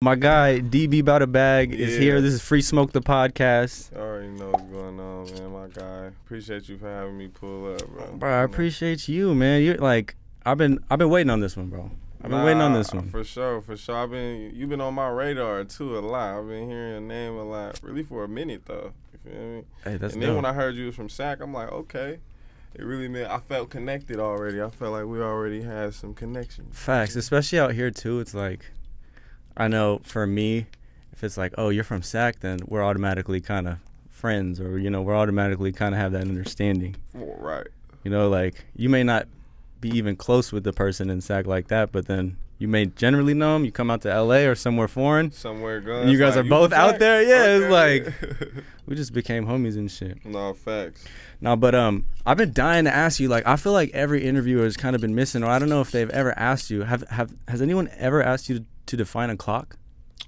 My guy DB Bouta Bag is here. This is Free Smoke the podcast. I already know what's going on, man. My guy, appreciate you for having me pull up, bro. Bro, I appreciate you, man. You're like, I've been waiting on this one, bro. I've been waiting on this one. For sure. You've been on my radar too a lot. I've been hearing your name a lot, really for a minute though. You feel me? Hey, that's and then when I heard you was from Sac, I'm like, okay. It really meant I felt connected already. I felt like we already had some connection. Facts, especially out here too. It's like, I know for me, if it's like, oh, you're from Sac, then we're automatically kind of friends, or we're automatically kind of have that understanding. Oh, right. Like you may not be even close with the person in Sac like that, but then you may generally know them. You come out to LA or somewhere foreign. Somewhere good. And you guys are both out there. Yeah, okay. It's like we just became homies and shit. No, facts. No, but I've been dying to ask you. Like, I feel like every interviewer has kind of been missing, or I don't know if they've ever asked you. Has anyone ever asked you to define a clock?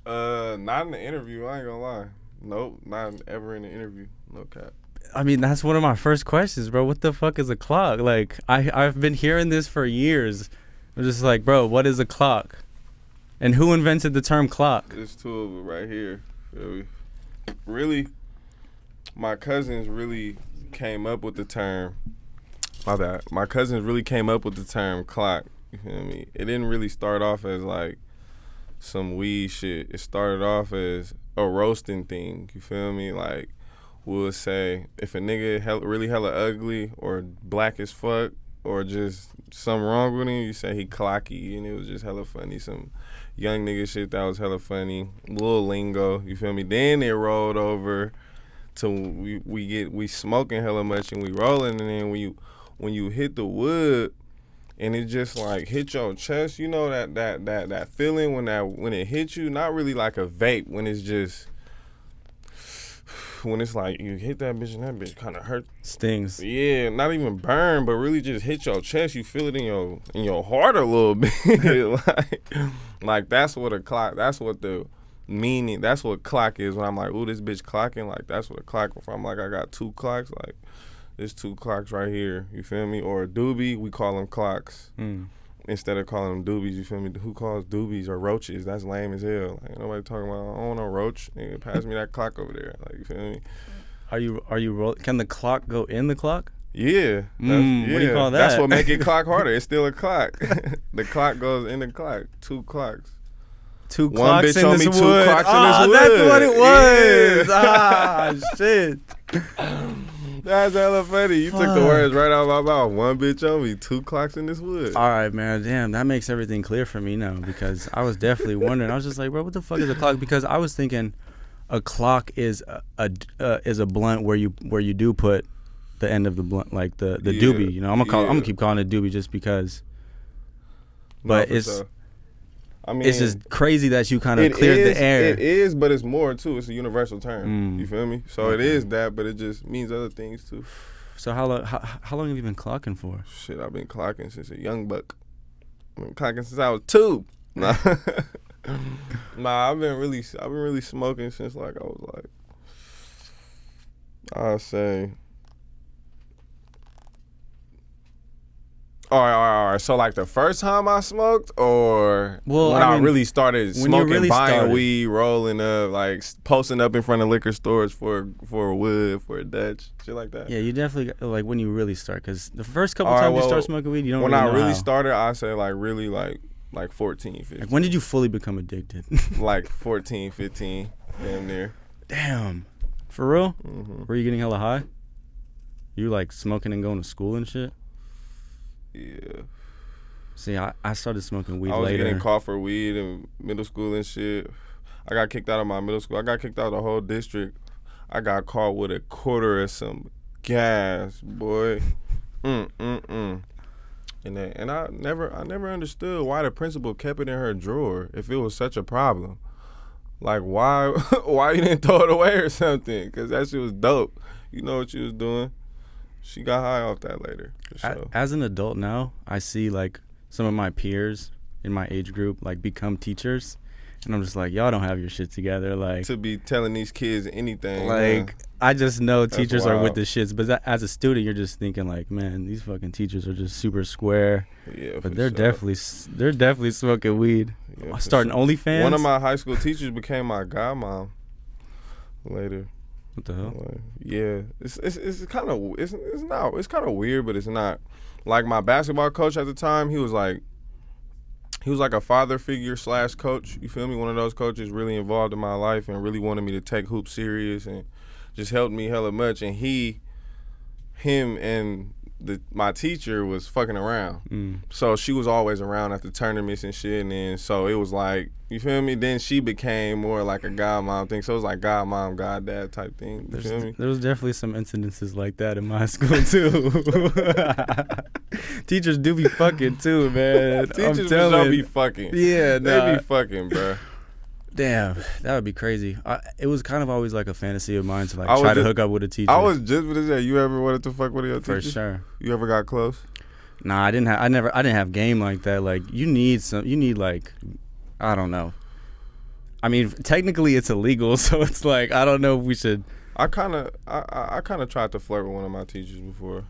Not in the interview. I ain't gonna lie. Nope, not ever in the interview. No cap. I mean, that's one of my first questions, bro. What the fuck is a clock? Like, I've been hearing this for years. I'm just like, bro, what is a clock? And who invented the term clock? There's two of them right here. Really, my cousins really came up with the term. My bad. My cousins really came up with the term clock. You feel me? It didn't really start off as like some weed shit. It started off as a roasting thing. You feel me? Like, we'll say if a nigga really hella ugly or black as fuck or just something wrong with him, you say he clocky, and it was just hella funny. Some young nigga shit that was hella funny, little lingo. You feel me? Then it rolled over to we smoking hella much and we rolling, and then when you hit the wood and it just like hit your chest, you know that feeling when it hits you, not really like a vape, when it's like you hit that bitch and that bitch kind of hurt. Stings. Yeah, not even burn, but really just hit your chest. You feel it in your heart a little bit. like that's what a clock. That's what the meaning. That's what clock is. When I'm like, ooh, this bitch clocking. Like that's what a clock. If I'm like, I got two clocks. Like there's two clocks right here. You feel me? Or a doobie, we call them clocks. Instead of calling them doobies, you feel me? Who calls doobies or roaches? That's lame as hell. Like, nobody talking about, I don't want no roach. Nigga, pass me that clock over there. Like, you feel me? Are you can the clock go in the clock? Yeah. What do you call that? That's what make it clock harder. It's still a clock. The clock goes in the clock. Two clocks. Two One clocks bitch in on this me, two wood. clocks in this wood. That's what it was. Yeah. Shit. That's hella funny. You took the words right out of my mouth. One bitch on me, two clocks in this wood. All right, man. Damn, that makes everything clear for me now, because I was definitely wondering. I was just like, bro, what the fuck is a clock? Because I was thinking a clock is a blunt where you do put the end of the blunt, like the doobie. I'm gonna keep calling it doobie just because. But sure. I mean, it's just crazy that you kind of cleared the air. It is, but it's more too. It's a universal term. You feel me? So it is that, but it just means other things too. So how long have you been clocking for? Shit, I've been clocking since a young buck. I've been clocking since I was 2. Nah, I've been really smoking since like I was like, I'll say. All right. So like the first time I smoked, or when I really started smoking, buying weed, rolling up, like posting up in front of liquor stores for a wood, for a Dutch, shit like that. Yeah, you definitely like when you really start, because the first couple times you start smoking weed, you don't. When really I know really how. Started, I say like really like 14, 15. Like when did you fully become addicted? Like 14, 15, damn near. Damn, for real? Mm-hmm. Were you getting hella high? You like smoking and going to school and shit? Yeah. See, I started smoking weed later. I was getting caught for weed in middle school and shit. I got kicked out of my middle school. I got kicked out of the whole district. I got caught with a quarter of some gas, boy. And I never understood why the principal kept it in her drawer if it was such a problem. Like, why you didn't throw it away or something? Because that shit was dope. You know what you was doing. She got high off that later, for sure. As an adult now, I see like some of my peers in my age group like become teachers, And I'm just like, y'all don't have your shit together. Like, to be telling these kids anything. Like, I just know That's teachers are with wild. the shits. But as a student, you're just thinking like, man, these fucking teachers are just super square. Yeah, But for they're sure. definitely smoking weed. Yeah, for Starting sure. OnlyFans. One of my high school teachers became my godmom later. What the hell? Like, yeah, it's kind of kind of weird, but it's not. Like my basketball coach at the time, he was like a father figure / coach. You feel me? One of those coaches really involved in my life and really wanted me to take hoop serious and just helped me hella much. And him and my teacher was fucking around. So she was always around at the tournaments and shit. And then so it was like, you feel me? Then she became more like a godmom thing. So it was like godmom, goddad type thing. You feel me? There was definitely some incidences like that in my school too. Teachers do be fucking too, man. Teachers don't be fucking. Yeah, they be fucking, bro. Damn, that would be crazy. It was kind of always like a fantasy of mine to like try to hook up with a teacher. I was just gonna say, you ever wanted to fuck with your teacher? For sure. You ever got close? Nah, I didn't have game like that. Like you need like, I don't know. I mean, technically it's illegal, so it's like I don't know if we should. I kind of tried to flirt with one of my teachers before.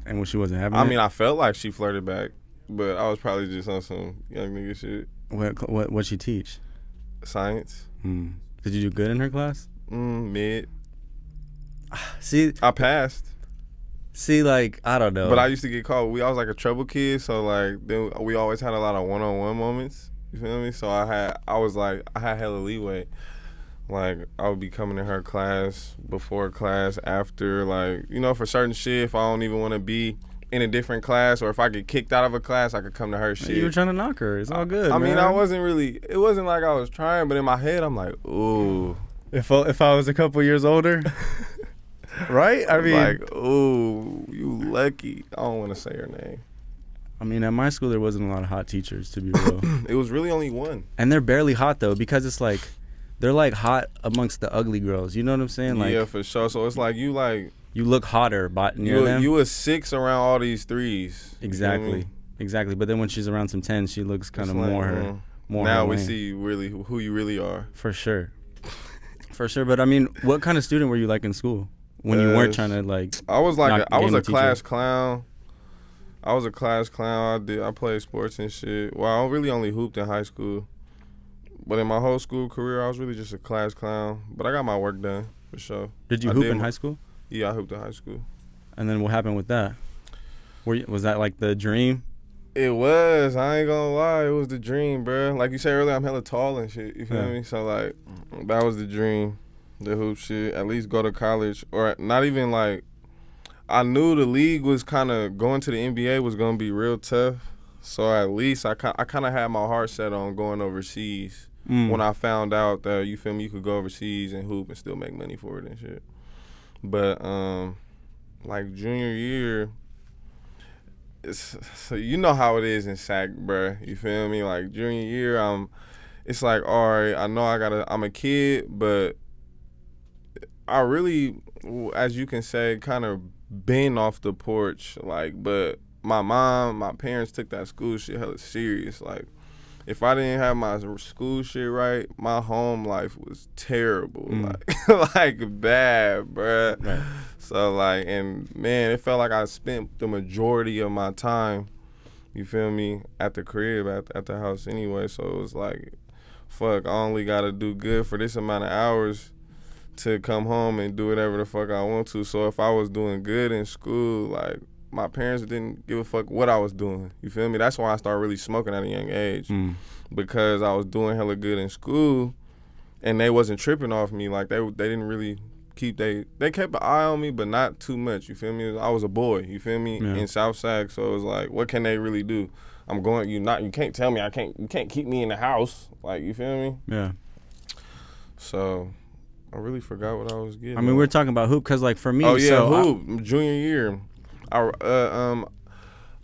And when she wasn't having I mean, I felt like she flirted back, but I was probably just on some young nigga shit. What'd she teach? Science. Did you do good in her class? Mid. See, I passed. See, like, I don't know. But I used to get called. I was like a trouble kid, so like then we always had a lot of one-on-one moments. You feel me? So I had hella leeway. Like I would be coming to her class, before class, after, like, you know, for certain shit. If I don't even want to be in a different class, or if I get kicked out of a class, I could come to her shit. You were trying to knock her. It's all good. I man. mean, it wasn't like I was trying, but in my head, I'm like, ooh. If I was a couple years older, right? I mean, like, ooh, you lucky. I don't want to say her name. I mean, at my school, there wasn't a lot of hot teachers, to be real. It was really only one. And they're barely hot, though, because it's like, they're like hot amongst the ugly girls. You know what I'm saying? Like, yeah, for sure. So it's like you look hotter near them. You a 6 around all these 3s. Exactly. Exactly. But then when she's around some 10s, she looks kind of like, more now her we lane. See who you really are. For sure. For sure. But I mean, what kind of student were you like in school when you weren't trying to like? I was like I was a class teacher? clown. I was a class clown. I played sports and shit. Well, I really only hooped in high school. But in my whole school career, I was really just a class clown. But I got my work done, for sure. Did you hoop in high school? Yeah, I hooped in high school. And then what happened with that? Was that like the dream? It was. I ain't gonna lie. It was the dream, bro. Like you said earlier, I'm hella tall and shit. You feel me? So, like, that was the dream. The hoop shit. At least go to college. Or not even, like, I knew the league was kind of going to the NBA was going to be real tough. So, at least I kind of had my heart set on going overseas. When I found out that, you feel me, you could go overseas and hoop and still make money for it and shit. But, like, junior year, so you know how it is in Sac, bruh. You feel me? Like, junior year, it's like, all right, I know I'm a kid, but I really, as you can say, kind of been off the porch. Like, but my parents took that school shit hella serious. Like, if I didn't have my school shit right, my home life was terrible. Like bad, bruh. Right. So, like, and man, it felt like I spent the majority of my time, you feel me, at the crib, at the house anyway. So it was like, fuck, I only gotta do good for this amount of hours to come home and do whatever the fuck I want to. So if I was doing good in school, like, my parents didn't give a fuck what I was doing. You feel me? That's why I started really smoking at a young age. Because I was doing hella good in school and they wasn't tripping off me. Like, they didn't really they kept an eye on me, but not too much. You feel me? I was a boy, you feel me? Yeah. In South Sac, so it was like, what can they really do? You can't tell me you can't keep me in the house. Like, you feel me? Yeah. So I really forgot what I was getting. I mean, we were talking about hoop because, like, for me, hoop, junior year.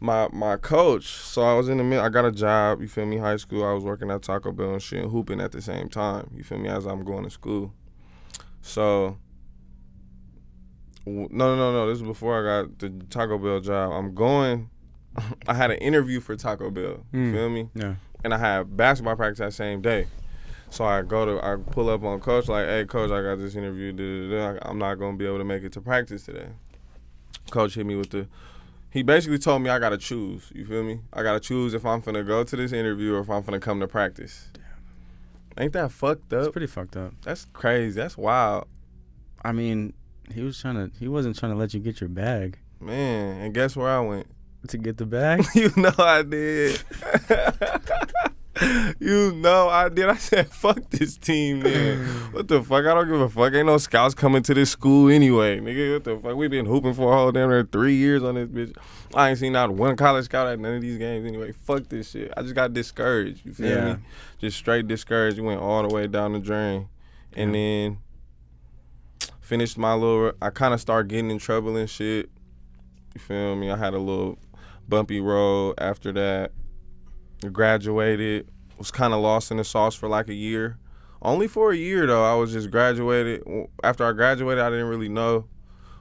My coach, so I was I got a job, you feel me, high school. I was working at Taco Bell and shit, and hooping at the same time, you feel me, as I'm going to school. So, no, this is before I got the Taco Bell job. I had an interview for Taco Bell, you feel me? Yeah. And I had basketball practice that same day. So I pull up on coach like, hey coach, I got this interview. I'm not gonna be able to make it to practice today. Coach hit me with he basically told me I gotta choose. You feel me? I gotta choose if I'm finna go to this interview or if I'm finna come to practice. Damn. Ain't that fucked up? It's pretty fucked up. That's crazy. That's wild. I mean, he wasn't trying to let you get your bag. Man, and guess where I went? To get the bag? You know I did. You know I did. I said, fuck this team, man. What the fuck? I don't give a fuck. Ain't no scouts coming to this school anyway, nigga. What the fuck? We been hooping for a whole damn near 3 years on this bitch. I ain't seen not one college scout at none of these games anyway. Fuck this shit. I just got discouraged. You feel me? Just straight discouraged. You went all the way down the drain. And then finished my I kind of started getting in trouble and shit. You feel me? I had a little bumpy road after that. Graduated, was kind of lost in the sauce for like a year. Only for a year though. I was just graduated. After I graduated, I didn't really know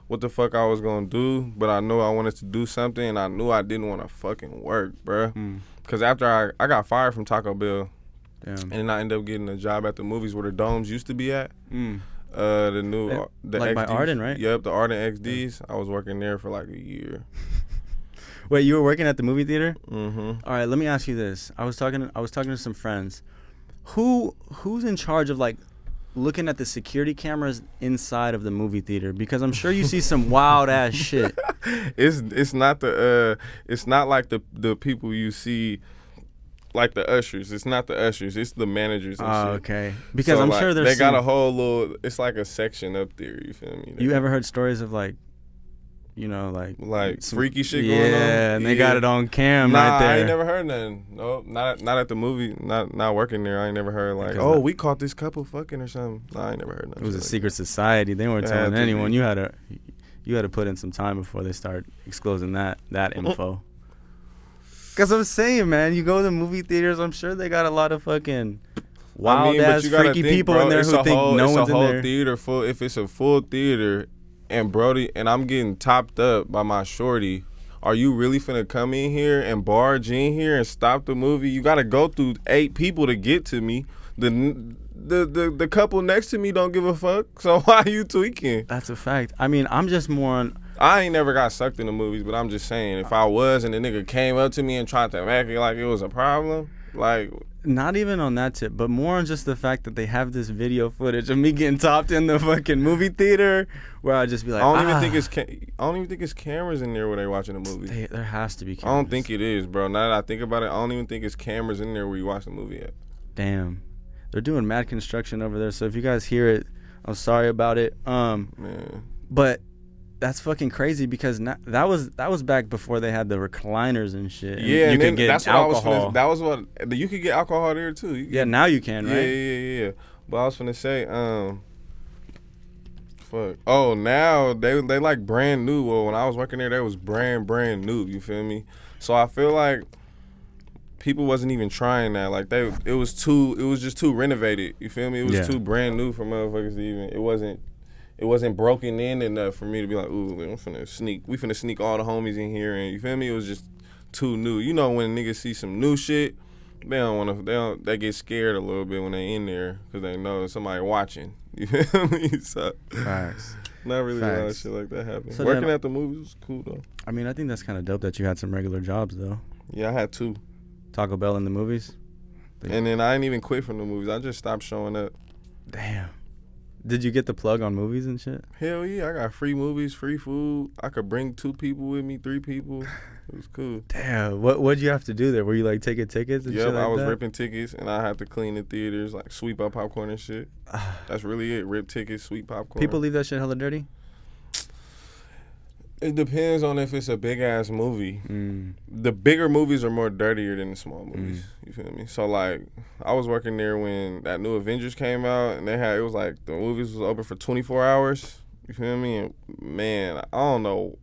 what the fuck I was gonna do, but I knew I wanted to do something, and I knew I didn't want to fucking work, bruh. Cause after I got fired from Taco Bell, and then I ended up getting a job at the movies where the domes used to be at. The new the like XDs. by Arden, right? Yep, the Arden XDs. I was working there for like a year. Wait, you were working at the movie theater? Mm-hmm. All right, let me ask you this. I was talking to some friends. Who's in charge of like looking at the security cameras inside of the movie theater? Because I'm sure you see some wild ass shit. It's not like the people you see, like the ushers. It's not the ushers. It's the managers and shit. Okay. Because so I'm like, sure there's they got a whole little. It's like a section up there. You feel me? You ever heard stories of like, you know, like some freaky shit going on? Yeah, and they got it on cam right there. I ain't never heard nothing. No, not at the movie. Not working there. I ain't never heard like, we caught this couple fucking or something. No, I ain't never heard nothing. It was a like secret society. They weren't telling anyone. You had to put in some time before they start exposing that info. Because I'm saying, man, you go to the movie theaters, I'm sure they got a lot of fucking wild-ass freaky people in there who think no one's in there. It's a whole theater full. If it's a full theater and Brody, and I'm getting topped up by my shorty, are you really finna come in here and barge in here and stop the movie? You got to go through 8 people to get to me. The couple next to me don't give a fuck, so why are you tweaking? That's a fact. I mean, I'm just more on... I ain't never got sucked in the movies, but I'm just saying, if I was and the nigga came up to me and tried to act like it was a problem, like... Not even on that tip, but more on just the fact that they have this video footage of me getting topped in the fucking movie theater, where I just be like, I don't even think it's cameras in there where they watching a movie. There has to be cameras. I don't think it is, bro. Now that I think about it, I don't even think it's cameras in there where you watch the movie at. Damn. They're doing mad construction over there, so if you guys hear it, I'm sorry about it. Man. But that's fucking crazy because that was back before they had the recliners and shit. Yeah, you could get that's alcohol. You could get alcohol there too. Yeah, now you can, right? Yeah. But I was finna say, fuck. Oh, now they like brand new. Well, when I was working there, they was brand new. You feel me? So I feel like people wasn't even trying that. Like it was just too renovated. You feel me? It was too brand new for motherfuckers to even. It wasn't broken in enough for me to be like, ooh, we finna sneak all the homies in here, and you feel me? It was just too new. You know when niggas see some new shit, they get scared a little bit when they in there because they know somebody watching. You feel me? So, Facts. Not really a lot of shit like that happened. So Working at the movies was cool though. I mean, I think that's kind of dope that you had some regular jobs though. Yeah, I had 2. Taco Bell in the movies. And then I didn't even quit from the movies. I just stopped showing up. Damn. Did you get the plug on movies and shit? Hell yeah, I got free movies, free food. I could bring 2 people with me, 3 people. It was cool. Damn, what'd you have to do there? Were you like taking tickets and shit like that? I was ripping tickets, and I had to clean the theaters, like sweep up popcorn and shit. That's really it, rip tickets, sweep popcorn. People leave that shit hella dirty? It depends on if it's a big-ass movie. The bigger movies are more dirtier than the small movies. You feel me? So, like, I was working there when that new Avengers came out, and it was like the movies was open for 24 hours. You feel me? And, man, I don't know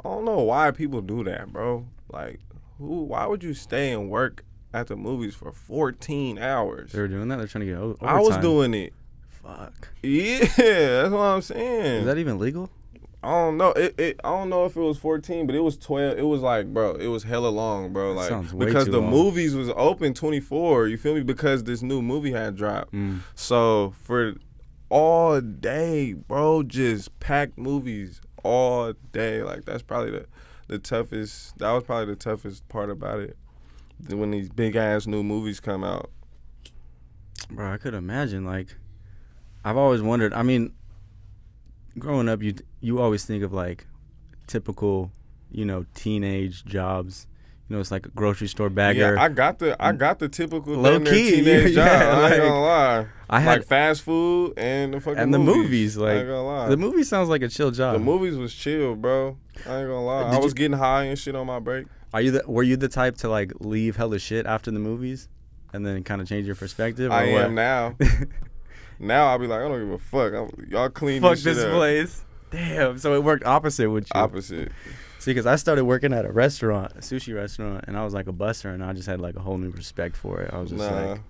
why people do that, bro. Like, why would you stay and work at the movies for 14 hours? They were doing that? They're trying to get overtime. I was doing it. Fuck. Yeah, that's what I'm saying. Is that even legal? I don't know. I don't know if it was 14, but it was 12. It was like, bro, it was hella long, bro. Like, sounds way because too the long. movies was open 24. You feel me? Because this new movie had dropped. So for all day, bro, just packed movies all day. Like, that's probably the toughest. That was probably the toughest part about it. When these big ass new movies come out. Bro, I could imagine. Like, I've always wondered. I mean, growing up, you always think of like typical, teenage jobs. It's like a grocery store bagger. Yeah, I got the typical low key teenage job. I ain't gonna lie. I had like fast food and the fucking and the movies. I Like, ain't gonna lie. the movie sounds like a chill job. The movies was chill, bro. I ain't gonna lie. I was getting high and shit on my break. Were you the type to like leave hella shit after the movies, and then kind of change your perspective? Or I what? am now. Now I'll be like, I don't give a fuck. Y'all clean Fuck this shit up. place. Damn. So it worked opposite with you. Opposite. See, because I started working at a restaurant, a sushi restaurant, and I was like a busser, and I just had like a whole new respect for it. I was just like,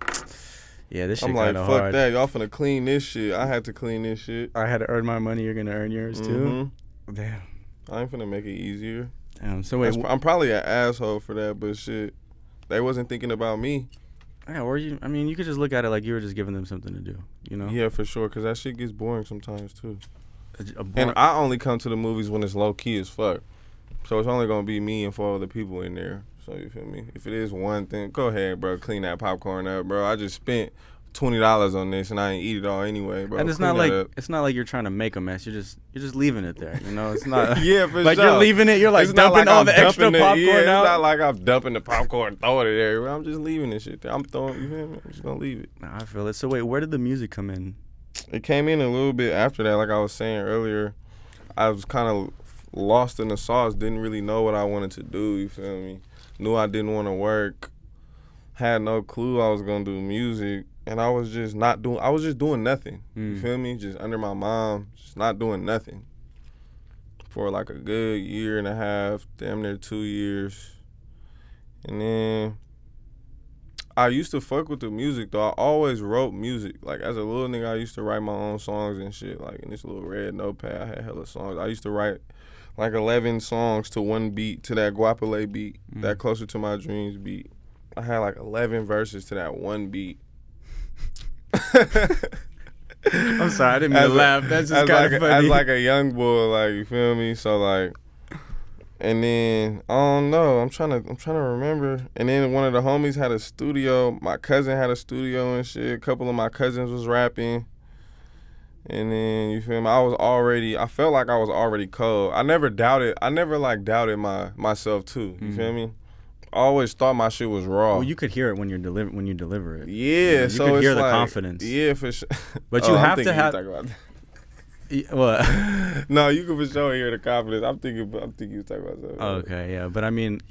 yeah, this shit I'm like, kind of fuck hard. that. Y'all finna clean this shit. I had to clean this shit. I had to earn my money. You're gonna earn yours too. Damn. I ain't finna make it easier. Damn. So wait, I'm probably an asshole for that, but shit, they wasn't thinking about me. yeah, or you? I mean, you could just look at it like you were just giving them something to do. Yeah, for sure, because that shit gets boring sometimes too. A And I only come to the movies when it's low key as fuck. So it's only gonna be me and 4 other people in there. So you feel me? If it is one thing, go ahead, bro. Clean that popcorn up, bro. I just spent $20 on this and I ain't eat it all anyway, bro. And it's not like you're trying to make a mess. You're just leaving it there. It's not. Yeah, for like sure. you're leaving it. You're like it's not dumping like all I'm the extra dumping popcorn it's out. It's not like I'm dumping the popcorn and throwing it everywhere. I'm just leaving this shit there. I'm throwing. You feel me? I'm just gonna leave it. Nah, I feel it. So wait, where did the music come in? It came in a little bit after that. Like I was saying earlier, I was kind of lost in the sauce. Didn't really know what I wanted to do. You feel me? Knew I didn't want to work. Had no clue I was gonna do music, and I was just doing nothing. You feel me? Just under my mom, just not doing nothing for like a good year and a half, damn near 2 years. And then I used to fuck with the music though. I always wrote music. Like as a little nigga, I used to write my own songs and shit. Like in this little red notepad, I had hella songs. I used to write like 11 songs to one beat, to that Guapale beat, that Closer to My Dreams beat. I had like 11 verses to that one beat. I'm sorry, I didn't mean to laugh. That's just kind of funny. As like a young boy, like, you feel me? So like, and then I don't know. I'm trying to remember. And then one of the homies had a studio. My cousin had a studio and shit. A couple of my cousins was rapping. And then you feel me? I felt like I was already cold. I never doubted myself too. You feel me? I always thought my shit was raw. Well, you could hear it when you deliver it. Yeah, you so could it's hear the like, confidence. Yeah, for sure. But you have to have. What? No, you can for sure hear the confidence. I'm thinking you talking about something. Okay, yeah, but I mean,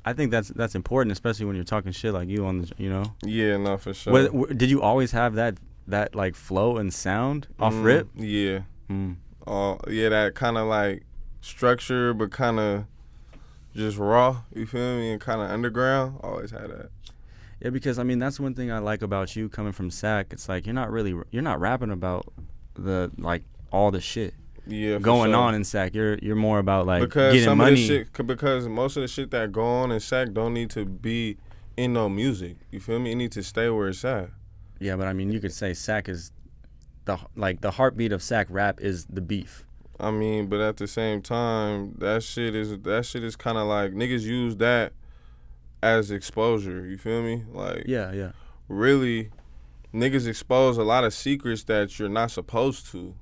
I think that's important, especially when you're talking shit like you on the, Yeah, no, for sure. Did you always have that like flow and sound off rip? Yeah. Yeah, that kind of like structure, but kind of just raw. You feel me? And kind of underground. Always had that. Yeah, because I mean that's one thing I like about you coming from Sac. It's like you're not rapping about the like all the shit going on in Sac. You're more about like getting money. Because most of the shit that go on in Sac don't need to be in no music. You feel me? It needs to stay where it's at. Yeah, but I mean you could say Sac is the heartbeat of Sac rap is the beef. I mean, but at the same time, that shit is kind of like niggas use that as exposure. You feel me? Like yeah. Really, niggas expose a lot of secrets that you're not supposed to.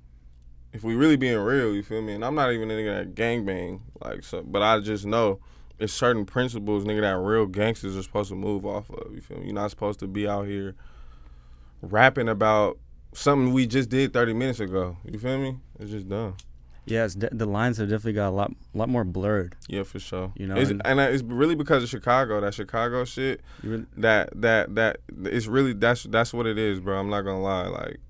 If we really being real, you feel me? And I'm not even a nigga that gangbang, like so, but I just know it's certain principles, nigga, that real gangsters are supposed to move off of. You feel me? You're not supposed to be out here rapping about something we just did 30 minutes ago. You feel me? It's just dumb. Yeah, the lines have definitely got a lot more blurred. Yeah, for sure. And it's really because of Chicago. That Chicago shit. That it's really that's what it is, bro. I'm not gonna lie. Like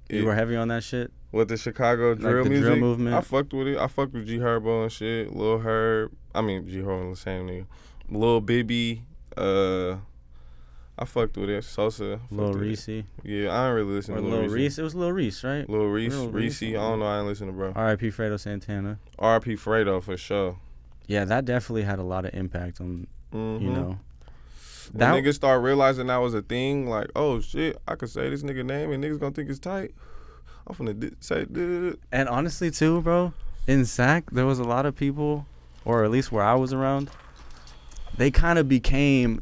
you were heavy on that shit. With the Chicago drill like the music, drill movement. I fucked with it. I fucked with G Herbo and shit. Lil Herb. I mean G Herbo, the same nigga. Lil Bibby. I fucked with it. Sosa. Lil Reese. Yeah, I ain't really listen to Lil Reese. It was Lil Reese, right? Lil Reese. I don't know. I ain't listen to bro. R.I.P. Fredo Santana. R.I.P. Fredo for sure. Yeah, that definitely had a lot of impact on, you know. When niggas start realizing that was a thing, like, oh shit, I could say this nigga name and niggas gonna think it's tight. I'm finna say. And honestly, too, bro, in Sac, there was a lot of people, or at least where I was around, they kind of became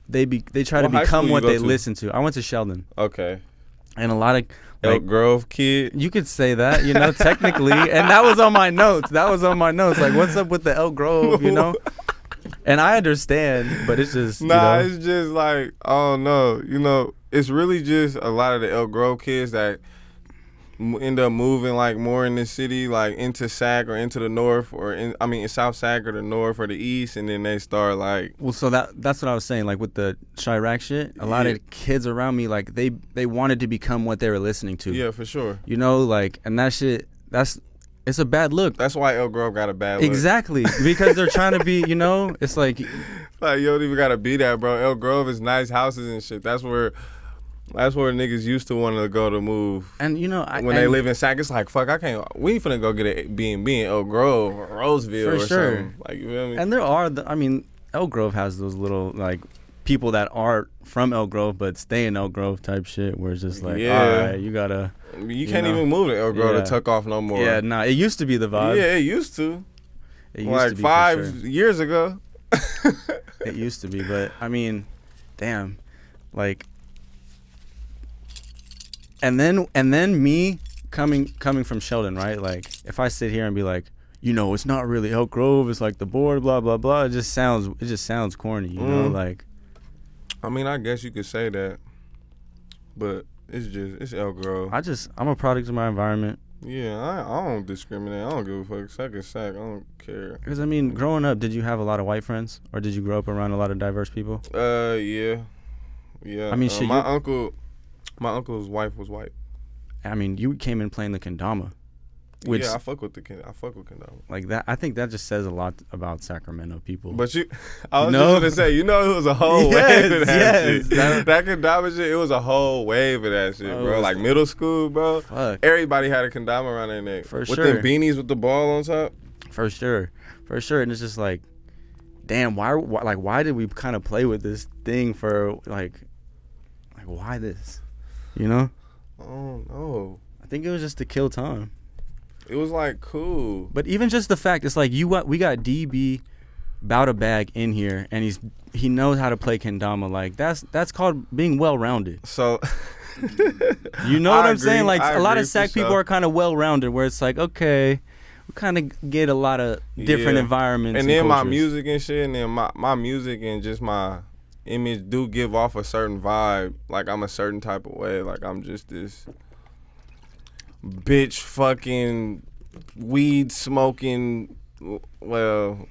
they try to become what they listen to. I went to Sheldon. Okay. And a lot of Elk Grove kid. You could say that, you know, technically. And that was on my notes. Like, what's up with the Elk Grove, you know? And I understand, but it's just it's just like, I don't know. You know, it's really just a lot of the Elk Grove kids that end up moving like more in the city, like into Sac or into the north, or in South Sac or the north or the east, and then they start like. Well, so that's what I was saying. Like with the Chirac shit, a lot of kids around me, like they wanted to become what they were listening to. Yeah, for sure. You know, like, and that shit, it's a bad look. That's why Elk Grove got a bad look. Exactly, because they're trying to be, you know, it's like. Like, you don't even gotta be that, bro. Elk Grove is nice houses and shit. That's where niggas used to want to go to move. And you know, when they live in Sac, it's like, fuck, we ain't finna go get a B&B in Elk Grove or Roseville or something. Like, you feel me? And there are, Elk Grove has those little, like, people that are from Elk Grove but stay in Elk Grove type shit, where it's just like, all right, you gotta. You can't even move to Elk Grove to tuck off no more. Yeah, nah, it used to be the vibe. Yeah, it used to. It used like to be 5 years ago. It used to be, but I mean, damn, like. And then me coming from Sheldon, right? Like, if I sit here and be like, you know, it's not really Elk Grove, it's like the board, blah blah blah. It just sounds corny, you know, like. I mean, I guess you could say that, but it's Elk Grove. I'm a product of my environment. Yeah, I don't discriminate. I don't give a fuck. Sac is Sac. I don't care. Because I mean, growing up, did you have a lot of white friends, or did you grow up around a lot of diverse people? Yeah. I mean, my uncle's wife was white. I mean, you came in playing the Kendama. Which, yeah, I fuck with Kendama. Like that, I think that just says a lot about Sacramento people. But I was just gonna say, it was a whole wave of that shit. That Kendama shit, it was a whole wave of that shit, bro. Like middle school, bro. Fuck. Everybody had a Kendama around their neck. For with sure. With them beanies with the ball on top. For sure. And it's just like, damn, why did we kind of play with this thing for like why this? You know? I don't know. I think it was just to kill time. It was like cool. But even just the fact, it's like we got DB Bouta Bag in here, and he knows how to play Kendama. Like that's called being well rounded. So you know what I'm saying? Like a lot of Sac people are kind of well rounded, where it's like, okay, we kind of get a lot of different environments. And then cultures. My music and shit, and then my music and just my image do give off a certain vibe. Like I'm a certain type of way. Like I'm just this bitch fucking weed smoking. Well,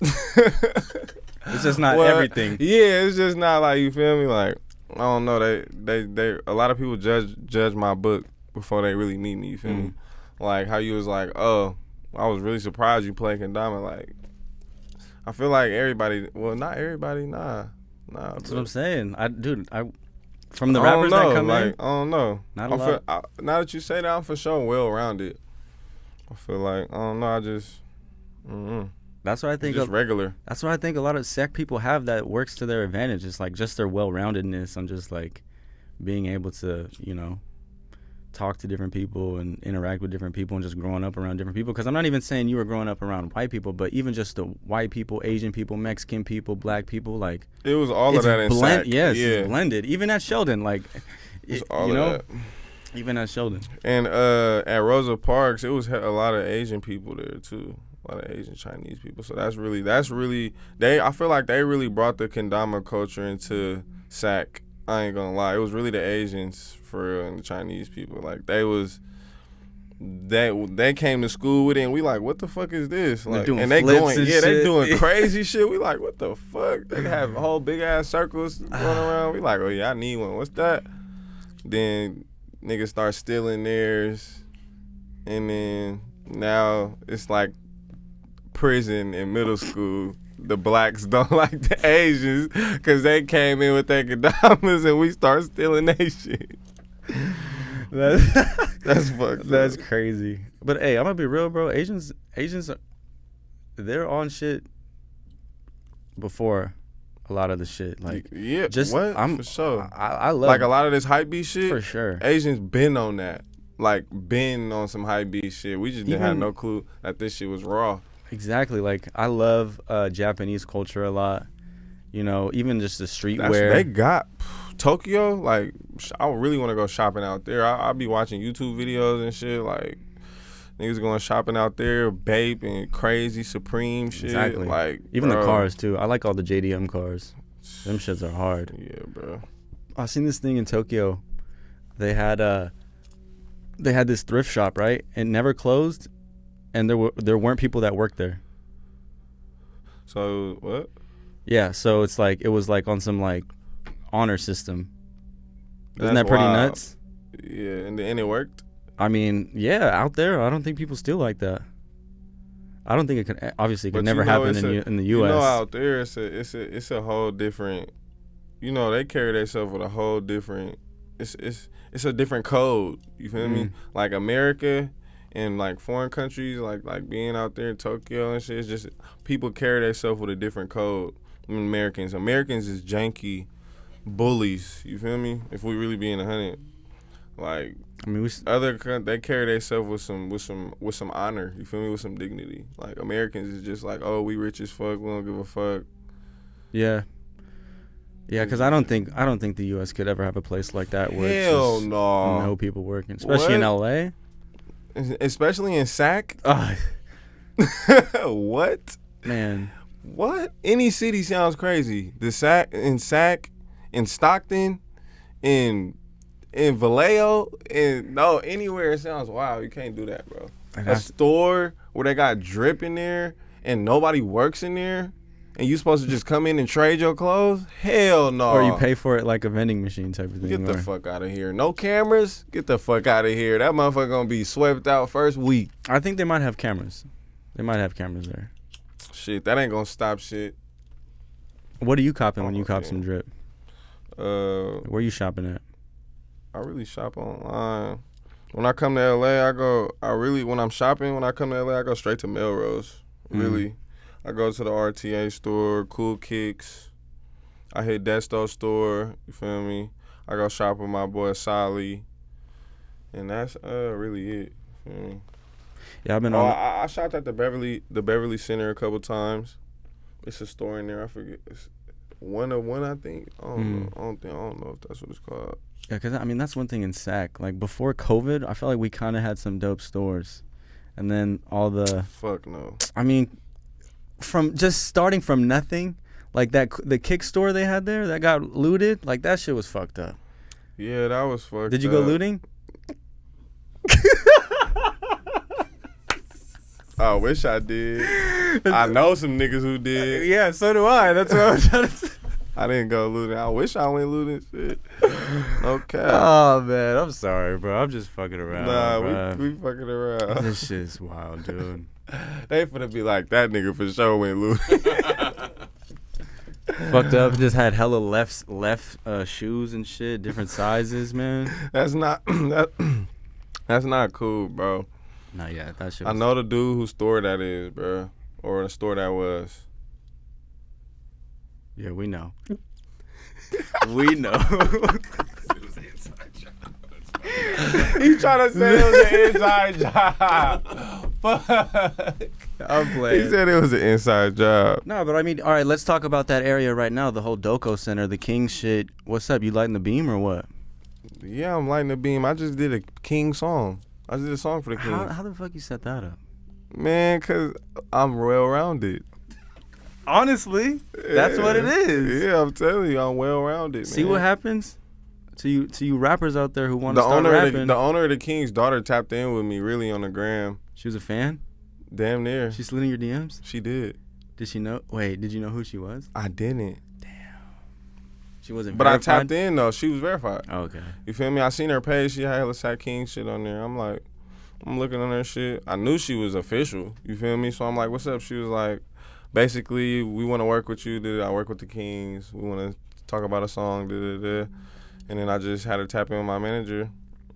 it's just not everything. Yeah, it's just not like, you feel me? Like, I don't know. They a lot of people judge my book before they really meet me. You feel me? Like how you was like, oh, I was really surprised you played Kendama. Like, I feel like everybody. Well, not everybody. Nah. That's what I'm saying. From the rappers that come in, I don't know. Not a lot. Now that you say that, I'm for sure well rounded. I feel like, I don't know. I just. That's what I think. Just regular. That's what I think a lot of Sac people have that works to their advantage. It's like just their well-roundedness and just like being able to, you know, talk to different people and interact with different people and just growing up around different people. Because I'm not even saying you were growing up around white people, but even just the white people, Asian people, Mexican people, black people, like it was all of that in Sac. Yes, yeah. It's blended. Even at Sheldon, like it's all of that. Even at Sheldon. And at Rosa Parks, it was a lot of Asian people there too. A lot of Asian Chinese people. So that's really I feel like they really brought the Kendama culture into Sac. I ain't gonna lie. It was really the Asians for real and the Chinese people. Like they came to school with it and we like, what the fuck is this? Like, and they going, they doing crazy shit. We like, what the fuck? They have whole big ass circles going around. We like, oh yeah, I need one. What's that? Then niggas start stealing theirs, and then now it's like prison and middle school. the blacks don't like the Asians because they came in with their Kendamas and we start stealing their shit. That's fucked. That's crazy. But hey, I'm gonna be real, bro. Asians, they're on shit before a lot of the shit. Like, yeah, just for sure. I love like a lot of this hype beast shit. For sure, Asians been on that. Like, been on some hype beast shit. We just didn't have no clue that this shit was raw. Exactly. Like, I love Japanese culture a lot. You know, even just the streetwear. They got Tokyo. Like, I really want to go shopping out there. I'll be watching YouTube videos and shit. Like, niggas going shopping out there, Bape and crazy Supreme shit. Exactly. Like, even the cars too. I like all the JDM cars. Them shits are hard. Yeah, bro. I seen this thing in Tokyo. They had this thrift shop, right? It never closed, and there weren't people that worked there. So what? Yeah, so it's like it was like on some like honor system. Isn't That's that pretty wild. nuts? Yeah, and it worked. I mean, yeah, out there, I don't think people steal like that. I don't think it could. Obviously, it could never happen in the U.S. You know, out there, it's a whole different. You know, they carry themselves with a whole different. It's a different code. You feel me? Like America and like foreign countries, like being out there in Tokyo and shit. It's just people carry themselves with a different code than Americans. Americans is janky bullies. You feel me? If we really being 100, like. I mean, they carry themselves with some honor. You feel me? With some dignity. Like Americans is just like, oh, we rich as fuck. We don't give a fuck. Yeah, because I don't think the U.S. could ever have a place like that where hell it's just no people working, especially in L.A. Especially in Sac. What? Man. What? Any city sounds crazy. Sac, in Stockton, in Vallejo, anywhere it sounds wild. You can't do that, bro. A store where they got drip in there and nobody works in there, and you supposed to just come in and trade your clothes? Hell no. Or you pay for it like a vending machine type of thing. Get the fuck out of here. No cameras? Get the fuck out of here. That motherfucker gonna be swept out first week. I think they might have cameras. They might have cameras there. Shit, that ain't gonna stop shit. What are you copping when you cop some drip? Where you shopping at? I really shop online. When I come to LA, when I'm shopping, when I come to LA, I go straight to Melrose. Really. I go to the RTA store, Cool Kicks. I hit Desto store, you feel me? I go shop with my boy Solly. And that's really it. You feel me? Yeah, I've been I shopped at the Beverly Center a couple times. It's a store in there, I forget. It's 101, I think. I don't know if that's what it's called. Yeah, because, I mean, that's one thing in Sac. Like, before COVID, I felt like we kind of had some dope stores. And then all the... Fuck no. I mean, from just starting from nothing, like the kick store they had there that got looted, like, that shit was fucked up. Yeah, that was fucked up. Did you go looting? I wish I did. I know some niggas who did. Yeah, so do I. That's what I was trying to say. I didn't go looting. I wish I went looting shit. Okay. Oh, man. I'm sorry, bro. I'm just fucking around. Nah, we fucking around. This shit's wild, dude. They finna be like, that nigga for sure went looting. Fucked up. Just had hella left shoes and shit, different sizes, man. That's not cool, bro. Nah, yeah, that shit. I know the dude whose store that is, bro, or the store that was. Yeah, we know. We know. It was an inside job. He trying to say it was an inside job. Fuck. I'm playing. He said it was an inside job. No, but I mean, all right, let's talk about that area right now, the whole Doko Center, the King shit. What's up? You lighting the beam or what? Yeah, I'm lighting the beam. I just did a King song. I did a song for the King. How the fuck you set that up? Man, because I'm well-rounded. Honestly, that's what it is. Yeah, I'm telling you, I'm well-rounded. See what happens to you rappers out there who want to start rapping. The owner of the King's daughter tapped in with me really on the gram. She was a fan? Damn near. She slid in your DMs? She did. Did she know? Wait, did you know who she was? I didn't. Damn. She wasn't but verified? I tapped in, though. She was verified. Oh, okay. You feel me? I seen her page. She had hella Sac King shit on there. I'm like, I'm looking on her shit. I knew she was official. You feel me? So I'm like, what's up? She was like, basically, we want to work with you. I work with the Kings. We want to talk about a song. And then I just had her tap in with my manager,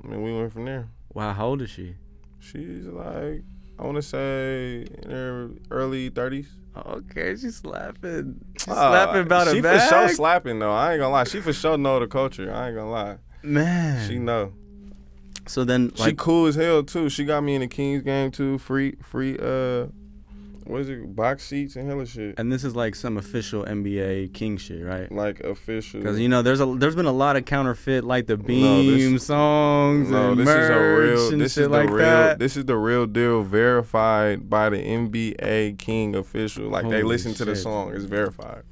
and we went from there. Wow, how old is she? She's like, I want to say in her early 30s. Okay, she's slapping. She's slapping about a bag? She for sure slapping, though. I ain't gonna lie. She for sure know the culture. I ain't gonna lie. Man. She know. So then, like, she cool as hell, too. She got me in the Kings game, too. Free, what is it, box seats and hella shit. And this is like some official NBA King shit, right? Like official. Because, you know, there's been a lot of counterfeit, like the Beam songs and merch and shit like that. This is the real deal, verified by the NBA King official. Like, they listen to the song. It's verified.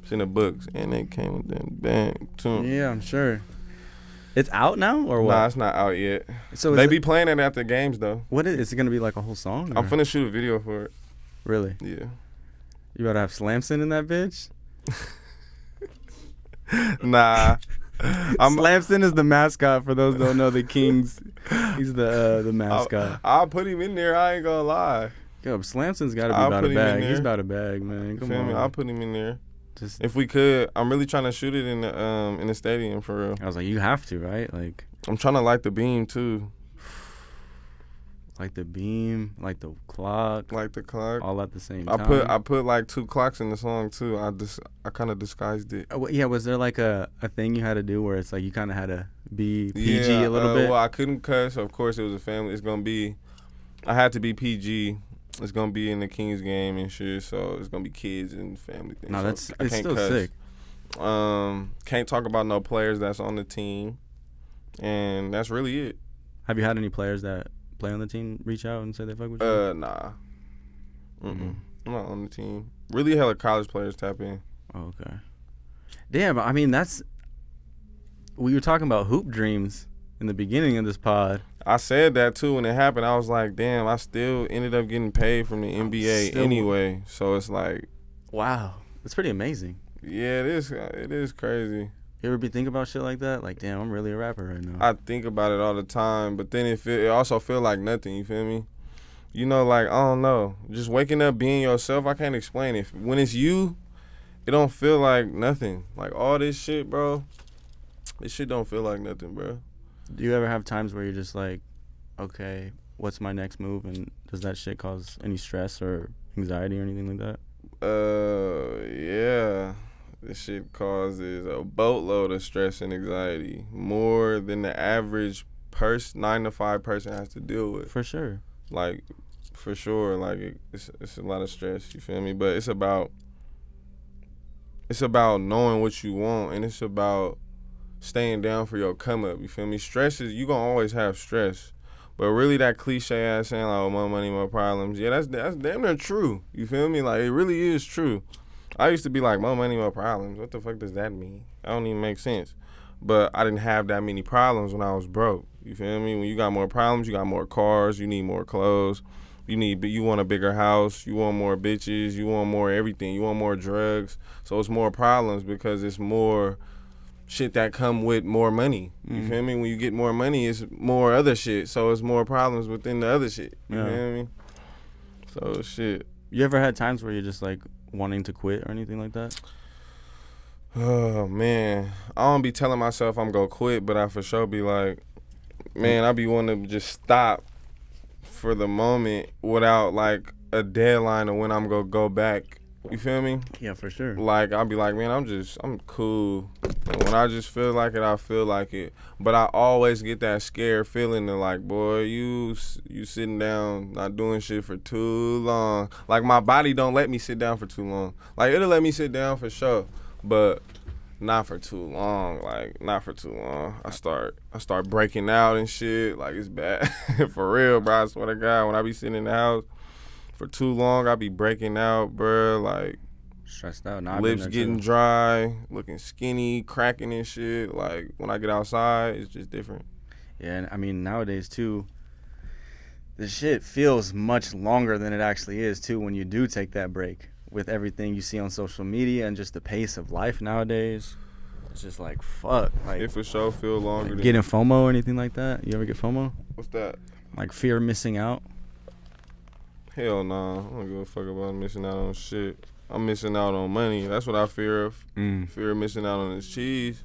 It's in the books. And it came with that bang tune. Yeah, I'm sure. It's out now or what? Nah, it's not out yet. So they be playing it after games, though. What is it going to be, like a whole song? Or? I'm finna shoot a video for it. Really? Yeah. You about to have Slamson in that bitch? Nah. Slamson is the mascot for those who don't know the Kings. He's the mascot. I'll put him in there. I ain't gonna lie. Yo, Slamson's got to be about a bag. He's about a bag, man. Come on. I'll put him in there. If we could, I'm really trying to shoot it in the stadium for real. I was like, you have to, right? Like, I'm trying to light the beam too. Like the beam, like the clock. Like the clock. All at the same time. I put like 2 clocks in the song too. I kind of disguised it. Yeah, was there like a thing you had to do where it's like you kind of had to be PG a little bit? Well, I couldn't cuss. Of course, it was a family. I had to be PG. It's gonna be in the Kings game and shit, so it's gonna be kids and family things. No, so it's still cuss. Sick. Can't talk about no players that's on the team, and that's really it. Have you had any players that play on the team reach out and say they fuck with you? Nah. I'm not on the team. Really, hella college players tap in. Oh, okay. Damn, I mean, we were talking about hoop dreams in the beginning of this pod. I said that too when it happened. I was like, damn, I still ended up getting paid from the NBA anyway. So it's like, wow, that's pretty amazing. Yeah, it is crazy. You ever be thinking about shit like that? Like, damn, I'm really a rapper right now. I think about it all the time, but then it also feel like nothing, you feel me? You know, like, I don't know. Just waking up, being yourself, I can't explain it. When it's you, it don't feel like nothing. Like, all this shit, bro, this shit don't feel like nothing, bro. Do you ever have times where you're just like, okay, what's my next move? And does that shit cause any stress or anxiety or anything like that? Yeah. This shit causes a boatload of stress and anxiety, more than the average 9-to-5 person has to deal with. For sure. Like, for sure. Like, it's a lot of stress, you feel me? But it's about knowing what you want, and it's about staying down for your come up, you feel me? Stress is, you gonna always have stress. But really that cliche ass saying like, oh, more money, more problems, yeah, that's damn near true. You feel me? Like, it really is true. I used to be like, more money, more problems. What the fuck does that mean? That don't even make sense. But I didn't have that many problems when I was broke. You feel me? When you got more problems, you got more cars, you need more clothes, you want a bigger house, you want more bitches, you want more everything, you want more drugs. So it's more problems because it's more shit that come with more money. You feel me? When you get more money, it's more other shit. So it's more problems within the other shit. You feel me? So shit. You ever had times where you're just like wanting to quit or anything like that? Oh man, I don't be telling myself I'm gonna quit, but I for sure be like, man, I be wanting to just stop for the moment without like a deadline of when I'm gonna go back. You feel me? Yeah, for sure. Like, I'll be like, man, I'm cool. And when I just feel like it, I feel like it. But I always get that scared feeling of like, boy, you sitting down, not doing shit for too long. Like, my body don't let me sit down for too long. Like, it'll let me sit down for sure, but not for too long. Like, not for too long. I start breaking out and shit. Like, it's bad. For real, bro. I swear to God, when I be sitting in the house for too long, I be breaking out, bro. Like, stressed out. Nah, lips getting dry, looking skinny, cracking and shit. Like, when I get outside, it's just different. Yeah, and I mean, nowadays, too, the shit feels much longer than it actually is, too, when you do take that break. With everything you see on social media and just the pace of life nowadays, it's just like, fuck. Like, it for sure feel longer. Like getting FOMO or anything like that? You ever get FOMO? What's that? Like fear of missing out? Hell nah. I don't give a fuck about missing out on shit. I'm missing out on money. That's what I fear of. Fear of missing out on this cheese.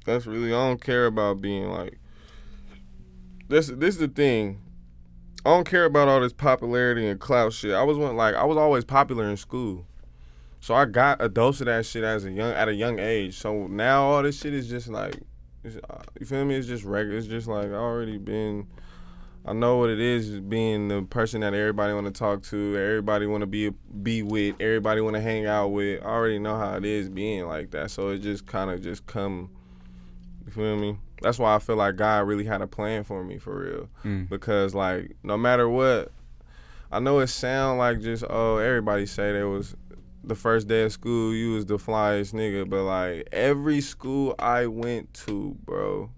That's really, I don't care about being like, this is the thing. I don't care about all this popularity and clout shit. I was always popular in school. So I got a dose of that shit at a young age. So now all this shit is just like, you feel me? It's just regular. It's just like I know what it is being the person that everybody want to talk to, everybody want to be with, everybody want to hang out with. I already know how it is being like that. So it just kind of just come, you feel me? That's why I feel like God really had a plan for me, for real. Because like, no matter what, I know it sound like just, everybody say that was the first day of school, you was the flyest nigga. But like, every school I went to, bro,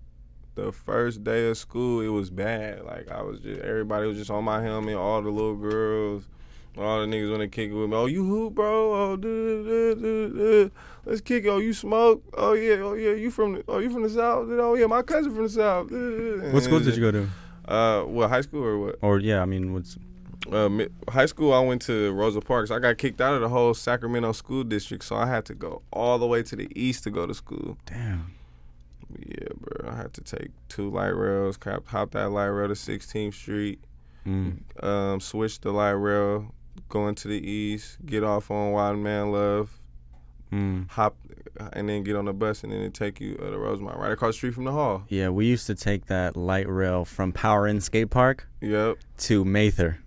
the first day of school, it was bad. Like, everybody was just on my helmet, all the little girls, all the niggas want to kick it with me. Oh, you hoop, bro? Oh, let's kick it. Oh, you smoke? Oh yeah, you from the South? Oh yeah, my cousin from the South. What school did you go to? What, high school or what? Or yeah, I mean, what's... high school, I went to Rosa Parks. I got kicked out of the whole Sacramento School district, so I had to go all the way to the east to go to school. Damn. Yeah, bro. I had to take 2 light rails, hop that light rail to 16th Street, switch the light rail, going to the east, get off on Wild Man Love, hop, and then get on the bus, and then it take you to Rosemont, right across the street from the hall. Yeah, we used to take that light rail from Power Inn Skate Park to Mather.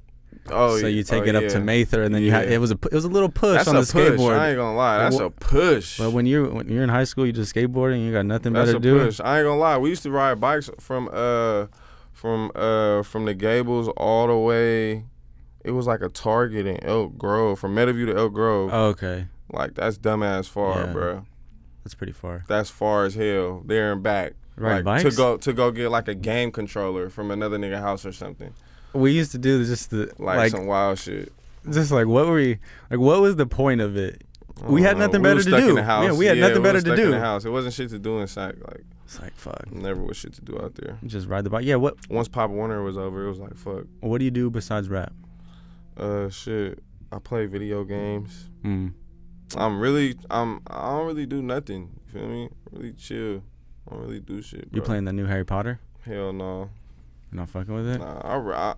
Oh, so you take it up to Mather, and then you had it was a little push on the skateboard. I ain't gonna lie, that's a push. But when you're in high school, you just skateboarding, you got nothing better to do. That's a push. I ain't gonna lie. We used to ride bikes from the Gables all the way. It was like a Target in Elk Grove, from Meadowview to Elk Grove. Oh, okay. Like, that's dumbass far, bro. That's pretty far. That's far as hell. There and back. Right, like, bikes? to go get like a game controller from another nigga house or something. We used to do just like some wild shit. Just like, what was the point of it? We had nothing better to do. Yeah, we had nothing better to do. In the house. It wasn't shit to do in Sac. Like, it's like, fuck. Never was shit to do out there. Just ride the bike. Yeah, what? Once Pop Warner was over, it was like, fuck. What do you do besides rap? Shit. I play video games. I don't really do nothing. You feel me? Really chill. I don't really do shit, bro. You playing the new Harry Potter? Hell no. You're not fucking with it? Nah,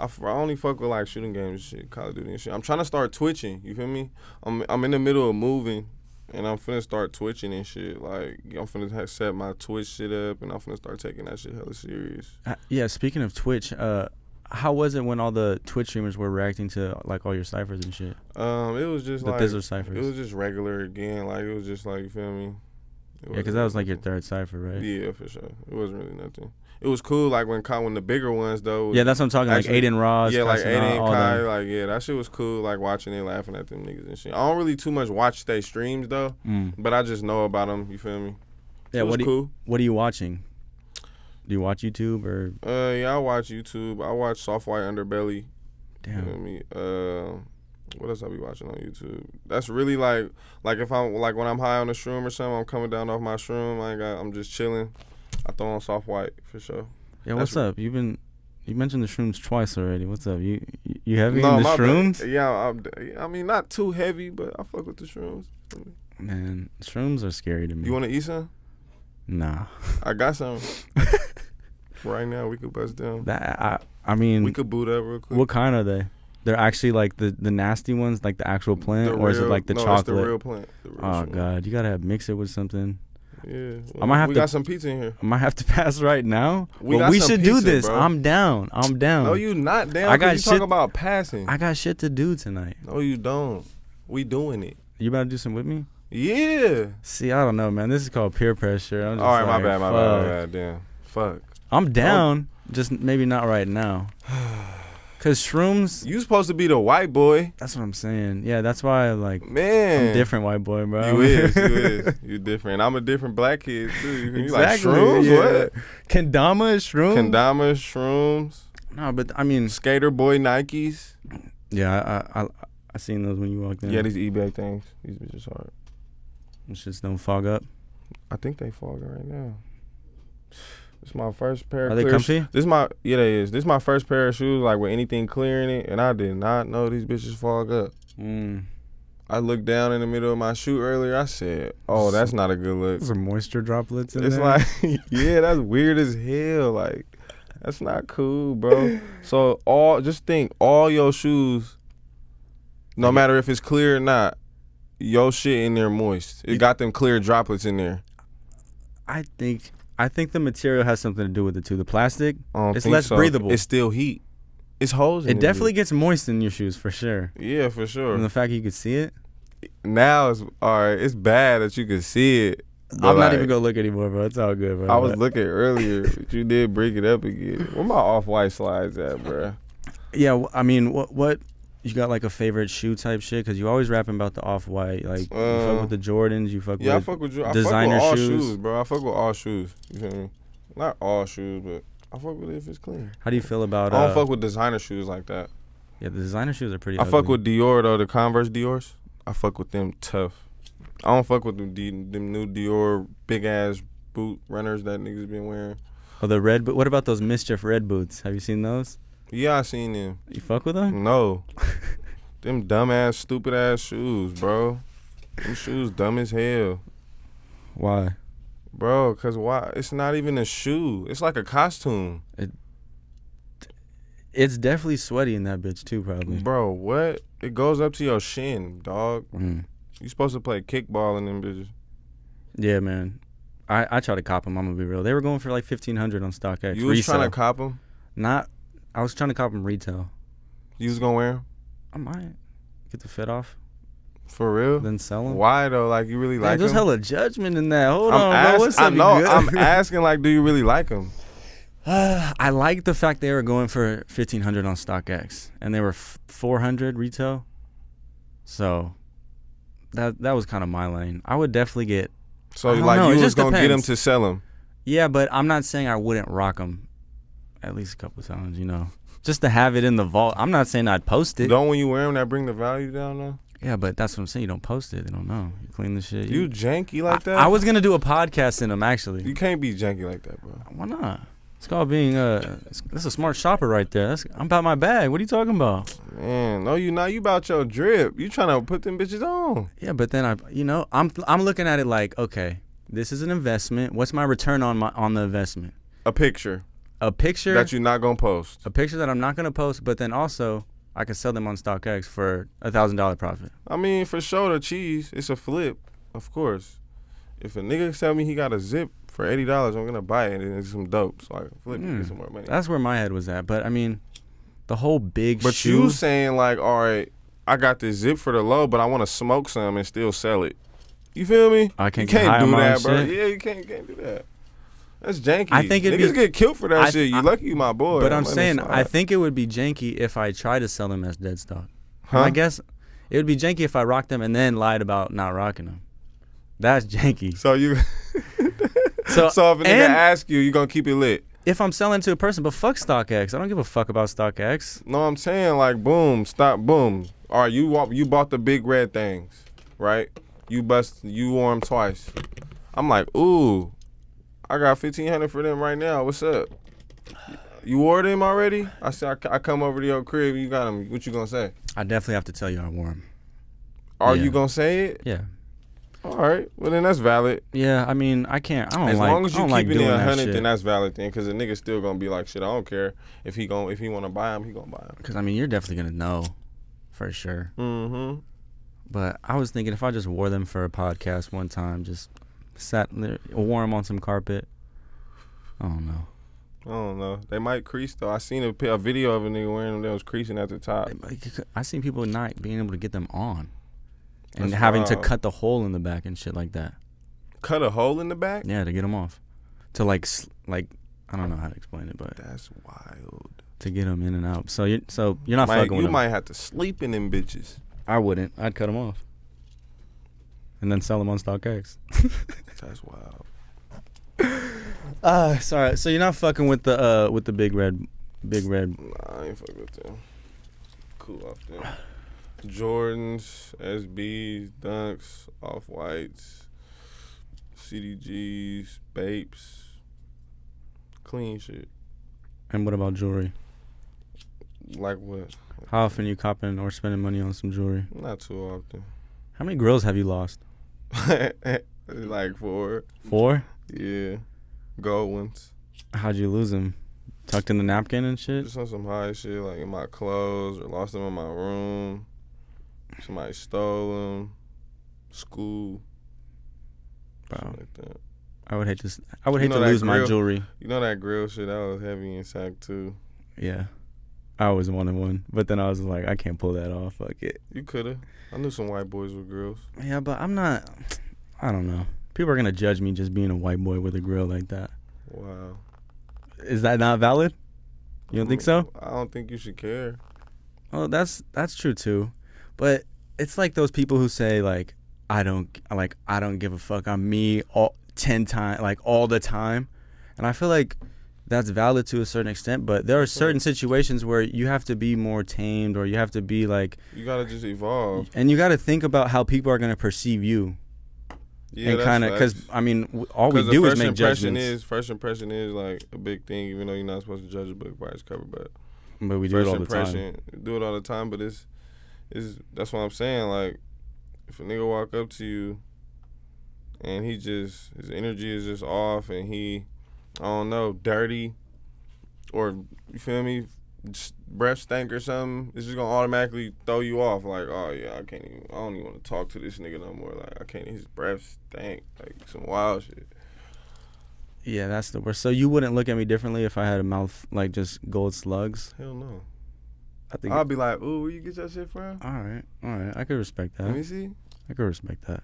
I only fuck with like shooting games and shit, Call of Duty and shit. I'm trying to start twitching, you feel me? I'm in the middle of moving, and I'm finna start twitching and shit. Like, I'm finna set my Twitch shit up, and I'm finna start taking that shit hella serious. Yeah, speaking of Twitch, how was it when all the Twitch streamers were reacting to like all your ciphers and shit? It was just the Thizzler ciphers. It was just regular again. Like, it was just like, you feel me? Yeah, because that was like your third cipher, right? Yeah, for sure. It wasn't really nothing. It was cool, like when the bigger ones though. Yeah, that's what I'm talking. Actually, like Aiden Ross. Yeah, like Aiden and Kai. Like, yeah, that shit was cool. Like watching it, laughing at them niggas and shit. I don't really too much watch their streams though, but I just know about them. You feel me? Yeah, what are you watching? Do you watch YouTube or? Yeah, I watch YouTube. I watch Soft White Underbelly. Damn. You feel me? What else I be watching on YouTube? That's really like if I'm like when I'm high on a shroom or something, I'm coming down off my shroom. I'm just chilling. I throw on Soft White for sure. Yeah, what's up? You mentioned the shrooms twice already. What's up? You heavy in the shrooms? Bad. Yeah, I mean not too heavy, but I fuck with the shrooms. Man, shrooms are scary to me. You want to eat some? Nah. I got some. Right now, we could bust down. I mean, we could boot up real quick. What kind are they? They're actually like the nasty ones, like the actual plant, or is it like the chocolate? It's the real plant. Oh God, you gotta mix it with something. Yeah, well, we got some pizza in here. I might have to pass right now. We should do this. Bro. I'm down. No, you not down. You talk about passing. I got shit to do tonight. No, you don't. We doing it. You about to do some with me? Yeah. See, I don't know, man. This is called peer pressure. I'm just all right, my bad. Damn. Fuck. I'm down. Just maybe not right now. Cause shrooms. You supposed to be the white boy. That's what I'm saying. Yeah, that's why man. I'm different white boy, bro. You is. You different. I'm a different black kid too. Exactly. Like shrooms? Yeah. What? Kendama is shrooms. Kendama is shrooms. No, but I mean Skater boy Nikes. Yeah, I seen those when you walked in. Yeah, these eBay things. These bitches hard. These shits don't fog up. I think they fogging right now. This is my first pair of clear. Are they comfy? They is. This is my first pair of shoes, like with anything clear in it, and I did not know these bitches fog up. I looked down in the middle of my shoe earlier. I said, "Oh, that's not a good look." Some moisture droplets in It's there. like, yeah, that's weird as hell. Like, that's not cool, bro. So just think, all your shoes, no matter if it's clear or not, your shit in there moist. It got them clear droplets in there. I think the material has something to do with it too. The plastic, I don't it's think less so. breathable. It's still heat. It's holes in it. It definitely gets moist in your shoes for sure. Yeah, for sure. And the fact you could see it. Now it's all right. It's bad that you can see it. I'm not even gonna look anymore, bro. It's all good, bro. I was looking earlier, but you did bring it up again. Where my off-white slides at, bro? Yeah, I mean, what you got like a favorite shoe type shit? Because you always rapping about the off-white. Like you fuck with the Jordans, you fuck with I fuck with designer all shoes, bro. I fuck with all shoes. You feel me? Not all shoes, but I fuck with it if it's clean. How do you feel about? I don't fuck with designer shoes like that. Yeah, the designer shoes are pretty. I ugly. fuck with Dior though, the Converse Dior's. I fuck with them tough. I don't fuck with them new Dior big ass boot runners that niggas been wearing. Oh, the red. But what about those MSCHF red boots? Have you seen those? Yeah, I seen them. You fuck with them? No. Them dumb ass, stupid ass shoes, bro. Them shoes dumb as hell. Why? Bro, cause why? It's not even a shoe. It's like a costume. It's definitely sweaty in that bitch too, probably. Bro, what? It goes up to your shin, dog. You supposed to play kickball in them bitches. Yeah, man. I tried to cop them. I'm gonna be real. They were going for like $1,500 on StockX. You was resale. trying to cop them? I was trying to cop them retail. You was gonna wear them? I might get the fit off. For real? Then sell them. Why though? Like you really like them? There's hella judgment in that. Hold on, bro. What's up? I know. I'm asking, like, do you really like them? I like the fact they were going for $1,500 on StockX, and they were $400 retail. So that was kind of my lane. I would definitely get. So like you was gonna get them to sell them? Yeah, but I'm not saying I wouldn't rock them at least a couple times, you know, just to have it in the vault. I'm not saying I'd post it. Don't when you wear them that bring the value down though? Yeah, but that's what I'm saying. You don't post it. They don't know. You clean the shit. You janky like that? I was gonna do a podcast in them actually. You can't be janky like that, bro. Why not? It's called being that's a smart shopper right there. I'm about my bag. What are you talking about? Man, no, you not. You about your drip. You trying to put them bitches on. Yeah, but then I'm looking at it like, okay, this is an investment. What's my return on the investment? A picture that you're not gonna post. A picture that I'm not gonna post, but then also I could sell them on StockX for $1,000 profit. I mean, for sure, the cheese, it's a flip, of course. If a nigga tell me he got a zip for $80, I'm gonna buy it and it's some dope, so I can flip it and get some more money. That's where my head was at. But I mean, the whole big But shoe. you saying like, all right, I got this zip for the low, but I want to smoke some and still sell it. You feel me? I can't you get high do on my that, own bro. shit. Yeah, you can't do that. That's janky. I think it'd niggas get killed for that shit. You lucky you my boy. But I'm saying, I think it would be janky if I tried to sell them as dead stock. Huh? I guess it would be janky if I rocked them and then lied about not rocking them. That's janky. So you. So if a nigga ask you, you gonna keep it lit? If I'm selling to a person, but fuck StockX. I don't give a fuck about StockX. No, I'm saying like boom, stop, boom. All right, you bought the big red things, right? You wore them twice. I'm like, ooh, I got $1,500 for them right now. What's up? You wore them already? I said I come over to your crib. You got them. What you gonna say? I definitely have to tell you I wore them. Are you gonna say it? Yeah. All right. Well, then that's valid. Yeah, I mean, I can't. I don't as like. long as you like keep it in 100, shit. then that's valid. Then, because the nigga still gonna be like, shit. I don't care if he want to buy him, he gonna buy him. Because I mean, you're definitely gonna know, for sure. Mm-hmm. But I was thinking if I just wore them for a podcast one time, just sat there, wore them on some carpet. I don't know. They might crease though. I seen a video of a nigga wearing them that was creasing at the top. I seen people not being able to get them on. And That's having wild. to cut the hole in the back and shit like that. Cut a hole in the back? Yeah, to get them off. To like I don't know how to explain it, but that's wild. To get them in and out. So you're not fucking with them. You might have to sleep in them bitches. I wouldn't. I'd cut them off. And then sell them on StockX. That's wild. Sorry. So you're not fucking with the big red. Nah, I ain't fucking with them. Cool off them. Jordans, SBs, Dunks, Off-Whites, CDGs, Bapes, clean shit. And what about jewelry? Like what? How often you copping or spending money on some jewelry? Not too often. How many grills have you lost? Like 4. 4? Yeah. Gold ones. How'd you lose them? Tucked in the napkin and shit? Just on some high shit, like in my clothes, or lost them in my room. Somebody stole them. School. Wow. Like that. I would hate to lose my jewelry. You know that grill shit, that was heavy in sack too. Yeah. I always wanted one. But then I was like, I can't pull that off. Fuck it. You coulda. I knew some white boys with grills. Yeah, but I'm not, I don't know. People are going to judge me just being a white boy with a grill like that. Wow. Is that not valid? You don't think so? I don't think you should care. Oh, that's true too. But it's like those people who say like I don't give a fuck. I'm me all 10 times, like all the time. And I feel like that's valid to a certain extent, but there are certain situations where you have to be more tamed, or you have to be like, you got to just evolve. And you got to think about how people are going to perceive you. Yeah, and kind of, because I mean, all we do is make judgments. First impression is like a big thing, even though you're not supposed to judge a book by its cover. But we do it all the time. Do it all the time, but it's that's what I'm saying. Like, if a nigga walk up to you and his energy is just off, and he, I don't know, dirty, or you feel me, just breath stank or something, it's just gonna automatically throw you off. Like, oh yeah, I don't even want to talk to this nigga no more. Like, I can't. His breath stank, like some wild shit. Yeah, that's the worst. So you wouldn't look at me differently if I had a mouth like just gold slugs? Hell no. I think I'd be like, ooh, where you get your shit from? All right, I could respect that. Let me see. I could respect that.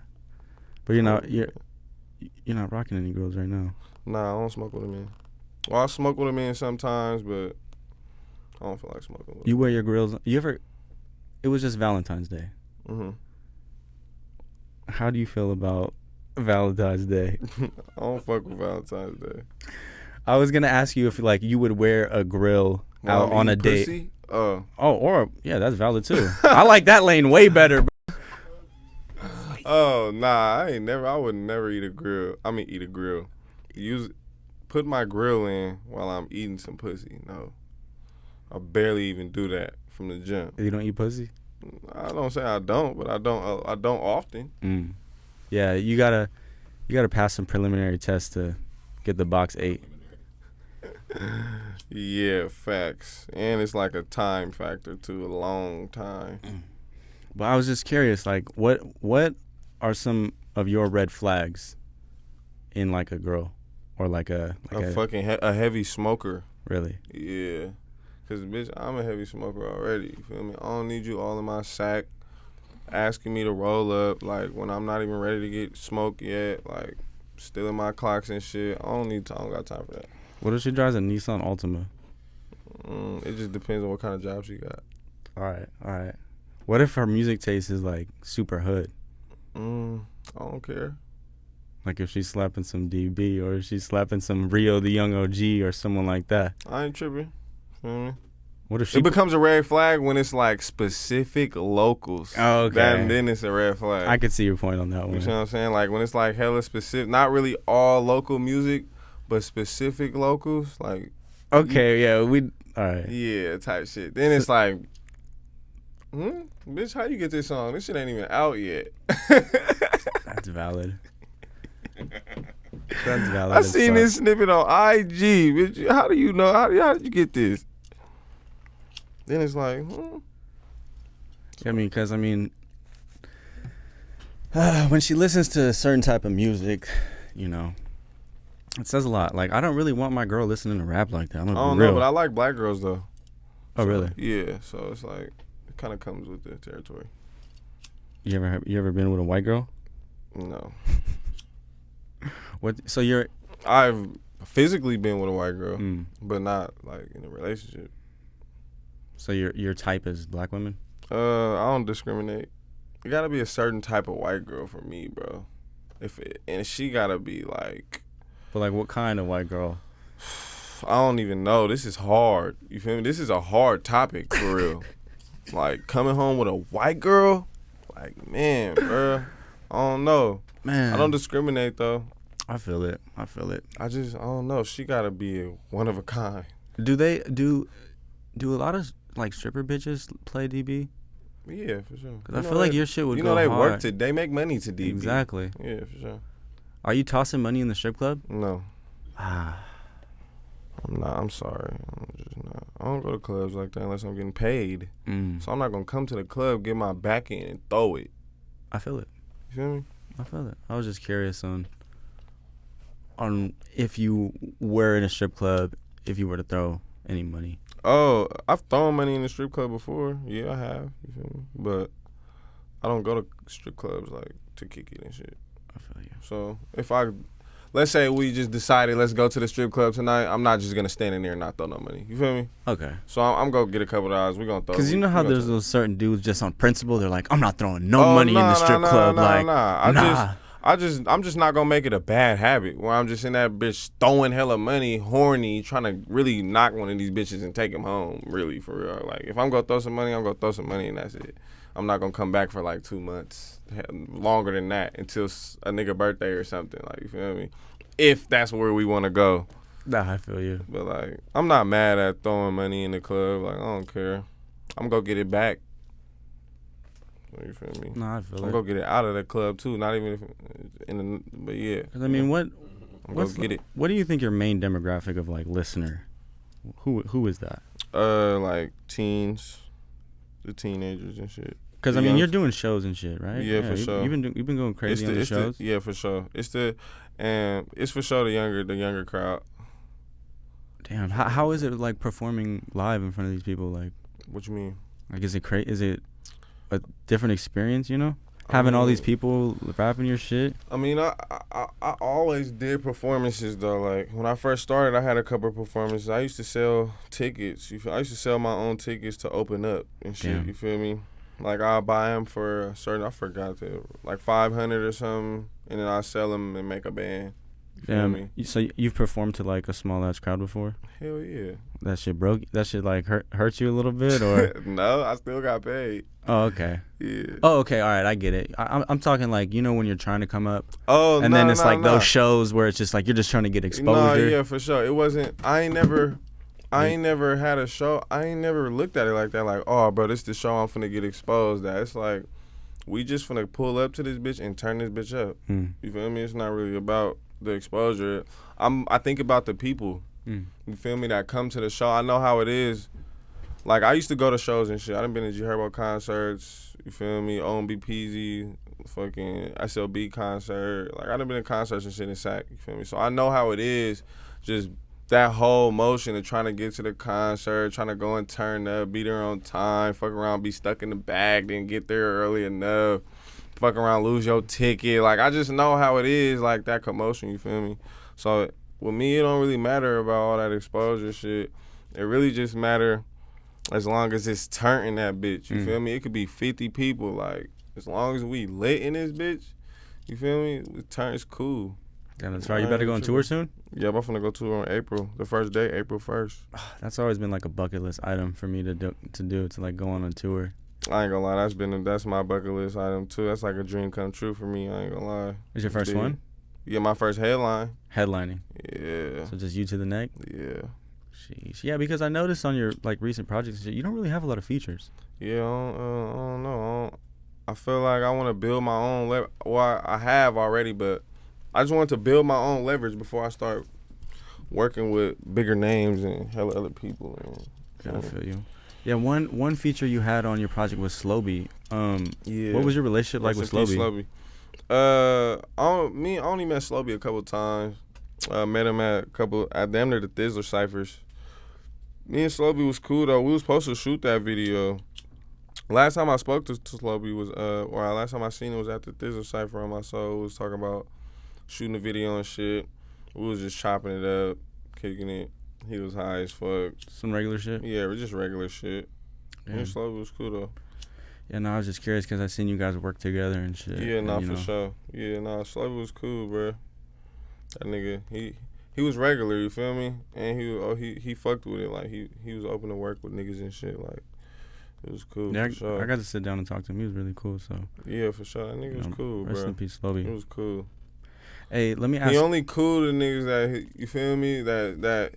But you're not rocking any grills right now. Nah, I don't smoke with a man. Well, I smoke with a man sometimes, but I don't feel like smoking with You wear your grills. It was just Valentine's Day. Mm-hmm. How do you feel about Valentine's Day? I don't fuck with Valentine's Day. I was going to ask you if like you would wear a grill out on a date. Yeah, that's valid too. I like that lane way better, bro. Oh, nah, I would never eat a grill. Eat a grill. Put my grill in while I'm eating some pussy. No. I barely even do that from the gym. You don't eat pussy? I don't say I don't, but I don't often. Yeah, you gotta pass some preliminary tests to get the box 8. Yeah, facts. And it's like a time factor too, a long time. But I was just curious, like what are some of your red flags in like a girl, or like a heavy smoker? Really? Yeah. Cause bitch, I'm a heavy smoker already. You feel me? I don't need you all in my sack, asking me to roll up like when I'm not even ready to get smoked yet. Like stealing my clocks and shit. I don't got time for that. What if she drives a Nissan Altima? It just depends on what kind of job she got. All right. What if her music taste is like super hood? I don't care. Like if she's slapping some DB, or if she's slapping some Rio the Young OG or someone like that. I ain't tripping. What if she? It becomes a red flag when it's like specific locals. Oh, okay. Then it's a red flag. I could see your point on that one. You know what I'm saying? Like when it's like hella specific, not really all local music, but specific locals. Like okay, yeah, all right. Yeah, type shit. Then it's like, bitch, how you get this song? This shit ain't even out yet. That's valid. That's valid. I seen this snippet on IG. Bitch, how do you know? How did you get this? Then it's like, when she listens to a certain type of music, it says a lot. Like, I don't really want my girl listening to rap like that. I don't know, but I like black girls though. Oh, really? Yeah. So it's like it kind of comes with the territory. You ever been with a white girl? No. What? So I've physically been with a white girl, but not like in a relationship. So your type is black women? I don't discriminate. It gotta be a certain type of white girl for me, bro. And she gotta be like. But like, what kind of white girl? I don't even know. This is hard. You feel me? This is a hard topic for real. Like coming home with a white girl, like man, bro. I don't know. Man, I don't discriminate though. I feel it. I don't know. She gotta be one of a kind. Do a lot of like stripper bitches play DB? Yeah, for sure. Because I feel like your shit would go they hard. they make money to DB. Exactly. Yeah, for sure. Are you tossing money in the strip club? No. Ah. I'm not. I'm sorry. I'm just not. I don't go to clubs like that unless I'm getting paid. So I'm not going to come to the club, get my back in, and throw it. I feel it. You feel me? I feel it. I was just curious on if you were in a strip club, if you were to throw any money. Oh, I've thrown money in the strip club before. Yeah, I have. You feel me? But I don't go to strip clubs like to kick it and shit. I feel you. So let's say we just decided let's go to the strip club tonight, I'm not just gonna stand in there and not throw no money. You feel me? Okay. So I'm gonna get a couple of dollars. We gonna throw. Because you know how there's those certain dudes just on principle. They're like, I'm not throwing no money in the strip club. I'm just not gonna make it a bad habit where I'm just in that bitch throwing hella money, horny, trying to really knock one of these bitches and take them home. Really, for real. Like if I'm gonna throw some money, I'm gonna throw some money and that's it. I'm not gonna come back for like 2 months, longer than that, until a nigga birthday or something. Like, you feel me? If that's where we want to go. Nah, I feel you. But like, I'm not mad at throwing money in the club. Like, I don't care. I'm gonna get it back. You feel me? Nah, I feel I'm gonna get it out of the club too. Not even but yeah. 'Cause I mean, I'm gonna get it. What do you think your main demographic of like listener? Who is that? Like teens, the teenagers and shit. Because I mean, you're doing shows and shit, right? Yeah, for sure. You've been going crazy on the shows. Yeah, for sure. It's for sure the younger crowd. Damn, how is it like performing live in front of these people? Like, what you mean? Like, is it a different experience? You know, having all these people rapping your shit. I mean, I always did performances though. Like when I first started, I had a couple of performances. I used to sell tickets. I used to sell my own tickets to open up and shit. Damn. You feel me? Like I'll buy them for a certain, I forgot like 500 or something, and then I sell them and make a band. You feel me? So you've performed to like a small ass crowd before? Hell yeah. That shit broke. That shit like hurt you a little bit, or? No, I still got paid. Oh, okay. Yeah. Oh, okay. All right, I get it. I'm talking like, you know, when you're trying to come up. Oh, and then it's like those shows where it's just like you're just trying to get exposure. No, yeah, for sure. It wasn't. I ain't never had a show. I ain't never looked at it like that. Like, oh, bro, this the show I'm finna get exposed at. It's like, we just finna pull up to this bitch and turn this bitch up. You feel me? It's not really about the exposure. I think about the people. You feel me? That come to the show. I know how it is. Like, I used to go to shows and shit. I done been to G Herbo concerts. You feel me? OMB Peasy, fucking SLB concert. Like, I done been to concerts and shit in Sac. You feel me? So I know how it is. Just that whole motion of trying to get to the concert, trying to go and turn up, be there on time, fuck around, be stuck in the bag, then get there early enough, fuck around, lose your ticket. Like, I just know how it is, like, that commotion, you feel me? So, with me, it don't really matter about all that exposure shit. It really just matter as long as it's turning that bitch, you feel me? It could be 50 people, like, as long as we lit in this bitch, you feel me? It's cool. Damn, that's right. You better go on tour soon? Yeah, I'm finna go tour on April. The first day, April 1st. That's always been like a bucket list item for me to do to like go on a tour. I ain't gonna lie, that's my bucket list item too. That's like a dream come true for me. I ain't gonna lie. Is your first one? Yeah, my first headline. Headlining. Yeah. So just you to the neck? Yeah. Jeez. Yeah, because I noticed on your like recent projects, you don't really have a lot of features. Yeah, I don't know. I feel like I want to build my own. Well, I have already, but I just wanted to build my own leverage before I start working with bigger names and hella other people. I feel you. Yeah, one feature you had on your project was Slobe. Yeah. What was your relationship like with Slobe? I only met Slobe a couple times. Met him at damn near the Thizzler ciphers. Me and Slobe was cool though. We was supposed to shoot that video. Last time I spoke to Slobe was last time I seen it was at the Thizzler cipher on my soul. We was talking about shooting the video and shit. We was just chopping it up, kicking it. He was high as fuck. Some regular shit? Yeah, it was just regular shit. Yeah. Me and Slobe was cool though. Yeah, no, I was just curious because I seen you guys work together and shit. Yeah, for sure. Yeah, Slobe was cool, bro. That nigga, he was regular, you feel me? And he fucked with it. Like he was open to work with niggas and shit. Like it was cool. Yeah, for sure. I got to sit down and talk to him. He was really cool. So yeah, for sure. That nigga was cool, bro. Rest in peace, Slobe. It was cool. Hey, let me ask. He only cool to niggas that you feel me that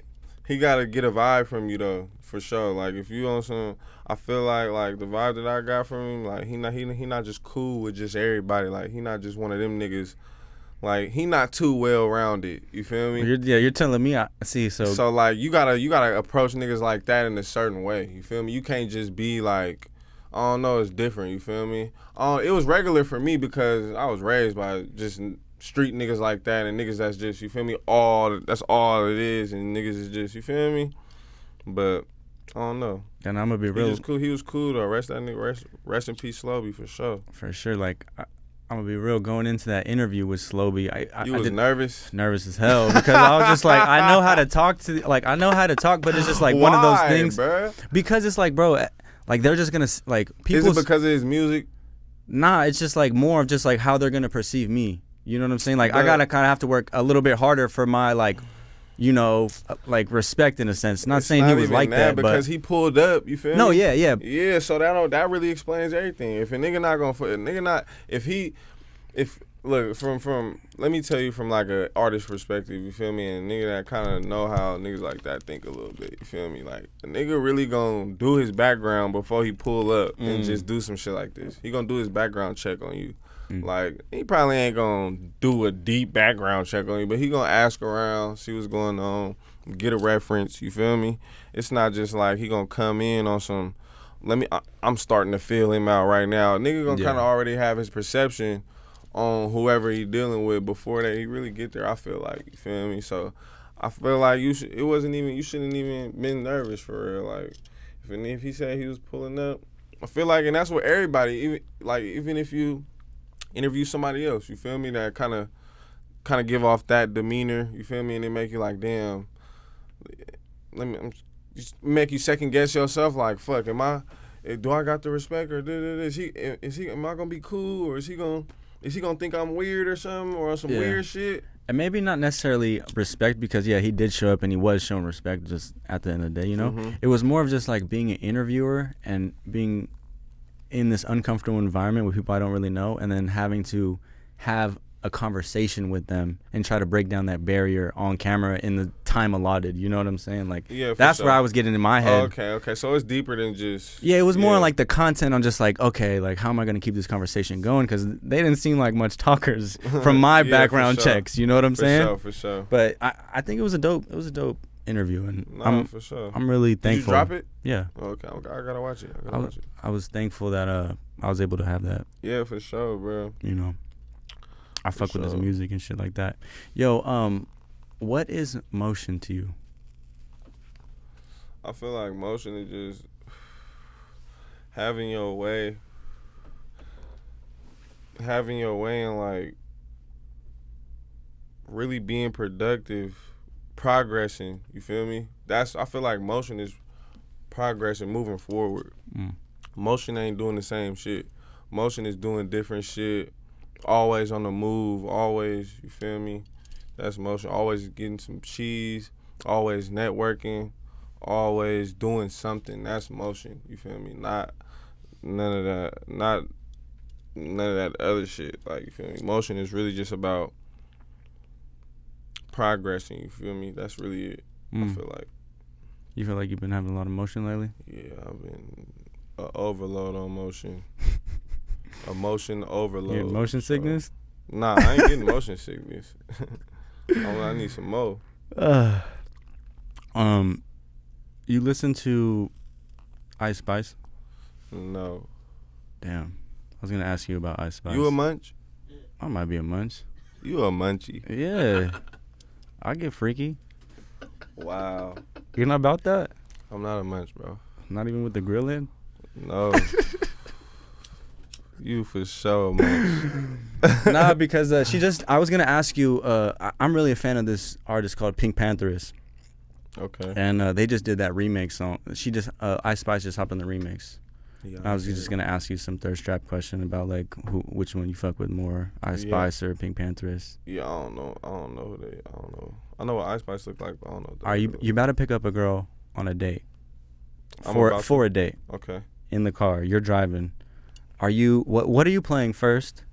he gotta get a vibe from you though, for sure. Like if you on some, I feel like the vibe that I got from him, like he not just cool with just everybody. Like he not just one of them niggas. Like he not too well rounded. You feel me? You're telling me. I see. So like you gotta approach niggas like that in a certain way. You feel me? You can't just be like, I don't know, it's different. You feel me? It was regular for me because I was raised by just street niggas like that and niggas that's just, you feel me? That's all it is, and niggas is just, you feel me? But I don't know. And I'm gonna be real. He was cool though. Rest in peace, Slobey, for sure. For sure. Like I'm gonna be real. Going into that interview with Slobey, I was nervous. Nervous as hell because I was just like, I know how to talk but it's just like one of those things. Bruh? Because it's like, bro, like they're just gonna like people. Is it because of his music? Nah, it's just like more of just like how they're gonna perceive me. You know what I'm saying? Like I gotta kind of have to work a little bit harder for my like, you know, like respect in a sense. Not saying he was like that, because he pulled up. You feel me? No, yeah. Yeah, so that really explains everything. If a nigga not gonna look from let me tell you from like a artist perspective. You feel me? And a nigga that kind of know how niggas like that think a little bit. You feel me? Like a nigga really gonna do his background before he pull up and just do some shit like this. He gonna do his background check on you. Like, he probably ain't gonna do a deep background check on you, but he gonna ask around, see what's going on, get a reference, you feel me? It's not just like he gonna come in on some, I'm starting to feel him out right now. Nigga gonna kind of already have his perception on whoever he dealing with before that he really get there, I feel like, you feel me? So, I feel like you shouldn't even been nervous for real. Like, if he said he was pulling up, I feel like, and that's what everybody, even if you interview somebody else, you feel me, that kind of give off that demeanor, you feel me, and they make you like, damn, just make you second guess yourself, like, fuck, do I got the respect, or am I gonna be cool, or is he gonna think I'm weird or something, or some weird shit? And maybe not necessarily respect, because he did show up and he was showing respect just at the end of the day, you know? It was more of just like being an interviewer and being in this uncomfortable environment with people I don't really know, and then having to have a conversation with them and try to break down that barrier on camera in the time allotted. You know what I'm saying? Like, that's where I was getting in my head. Okay. So it's deeper than just... Yeah, it was more like the content on just like, okay, like how am I going to keep this conversation going? Because they didn't seem like much talkers from my background checks. You know what I'm saying? For sure. But I think it was a dope interview, and for sure. I'm really thankful. Did you drop it? Yeah. Okay, I gotta watch it. I was thankful that I was able to have that. Yeah, for sure, bro. You know, I fuck with his music and shit like that. Yo, what is motion to you? I feel like motion is just having your way and like really being productive, progressing, you feel me? I feel like motion is progressing, moving forward. Motion ain't doing the same shit. Motion is doing different shit, always on the move, always, you feel me? That's motion. Always getting some cheese, always networking, always doing something. That's motion, you feel me? Not none of that other shit, like, you feel me? Motion is really just about progressing, you feel me? That's really it. I feel like. You feel like you've been having a lot of motion lately? Yeah, I've been an overload on motion. A motion overload. You motion sickness? Nah, I ain't getting motion sickness. I need some more. You listen to Ice Spice? No. Damn. I was gonna ask you about Ice Spice. You a munch? I might be a munch. You a munchie. Yeah. I get freaky. Wow. You're not about that? I'm not a munch, bro. Not even with the grill in? No. You for sure, munch. Nah, because I was gonna ask you, I'm really a fan of this artist called Pink Pantheress. Okay. And they just did that remix song. Ice Spice just hopped on the remix. Yeah, I was just gonna ask you some thirst trap question about like which one you fuck with more, Ice Spice or Pink Pantheress. Yeah, I don't know who they. I don't know. I know what Ice Spice look like, but I don't know. Are you about to pick up a girl on a date? For a date. Okay. In the car, you're driving. Are you what are you playing first?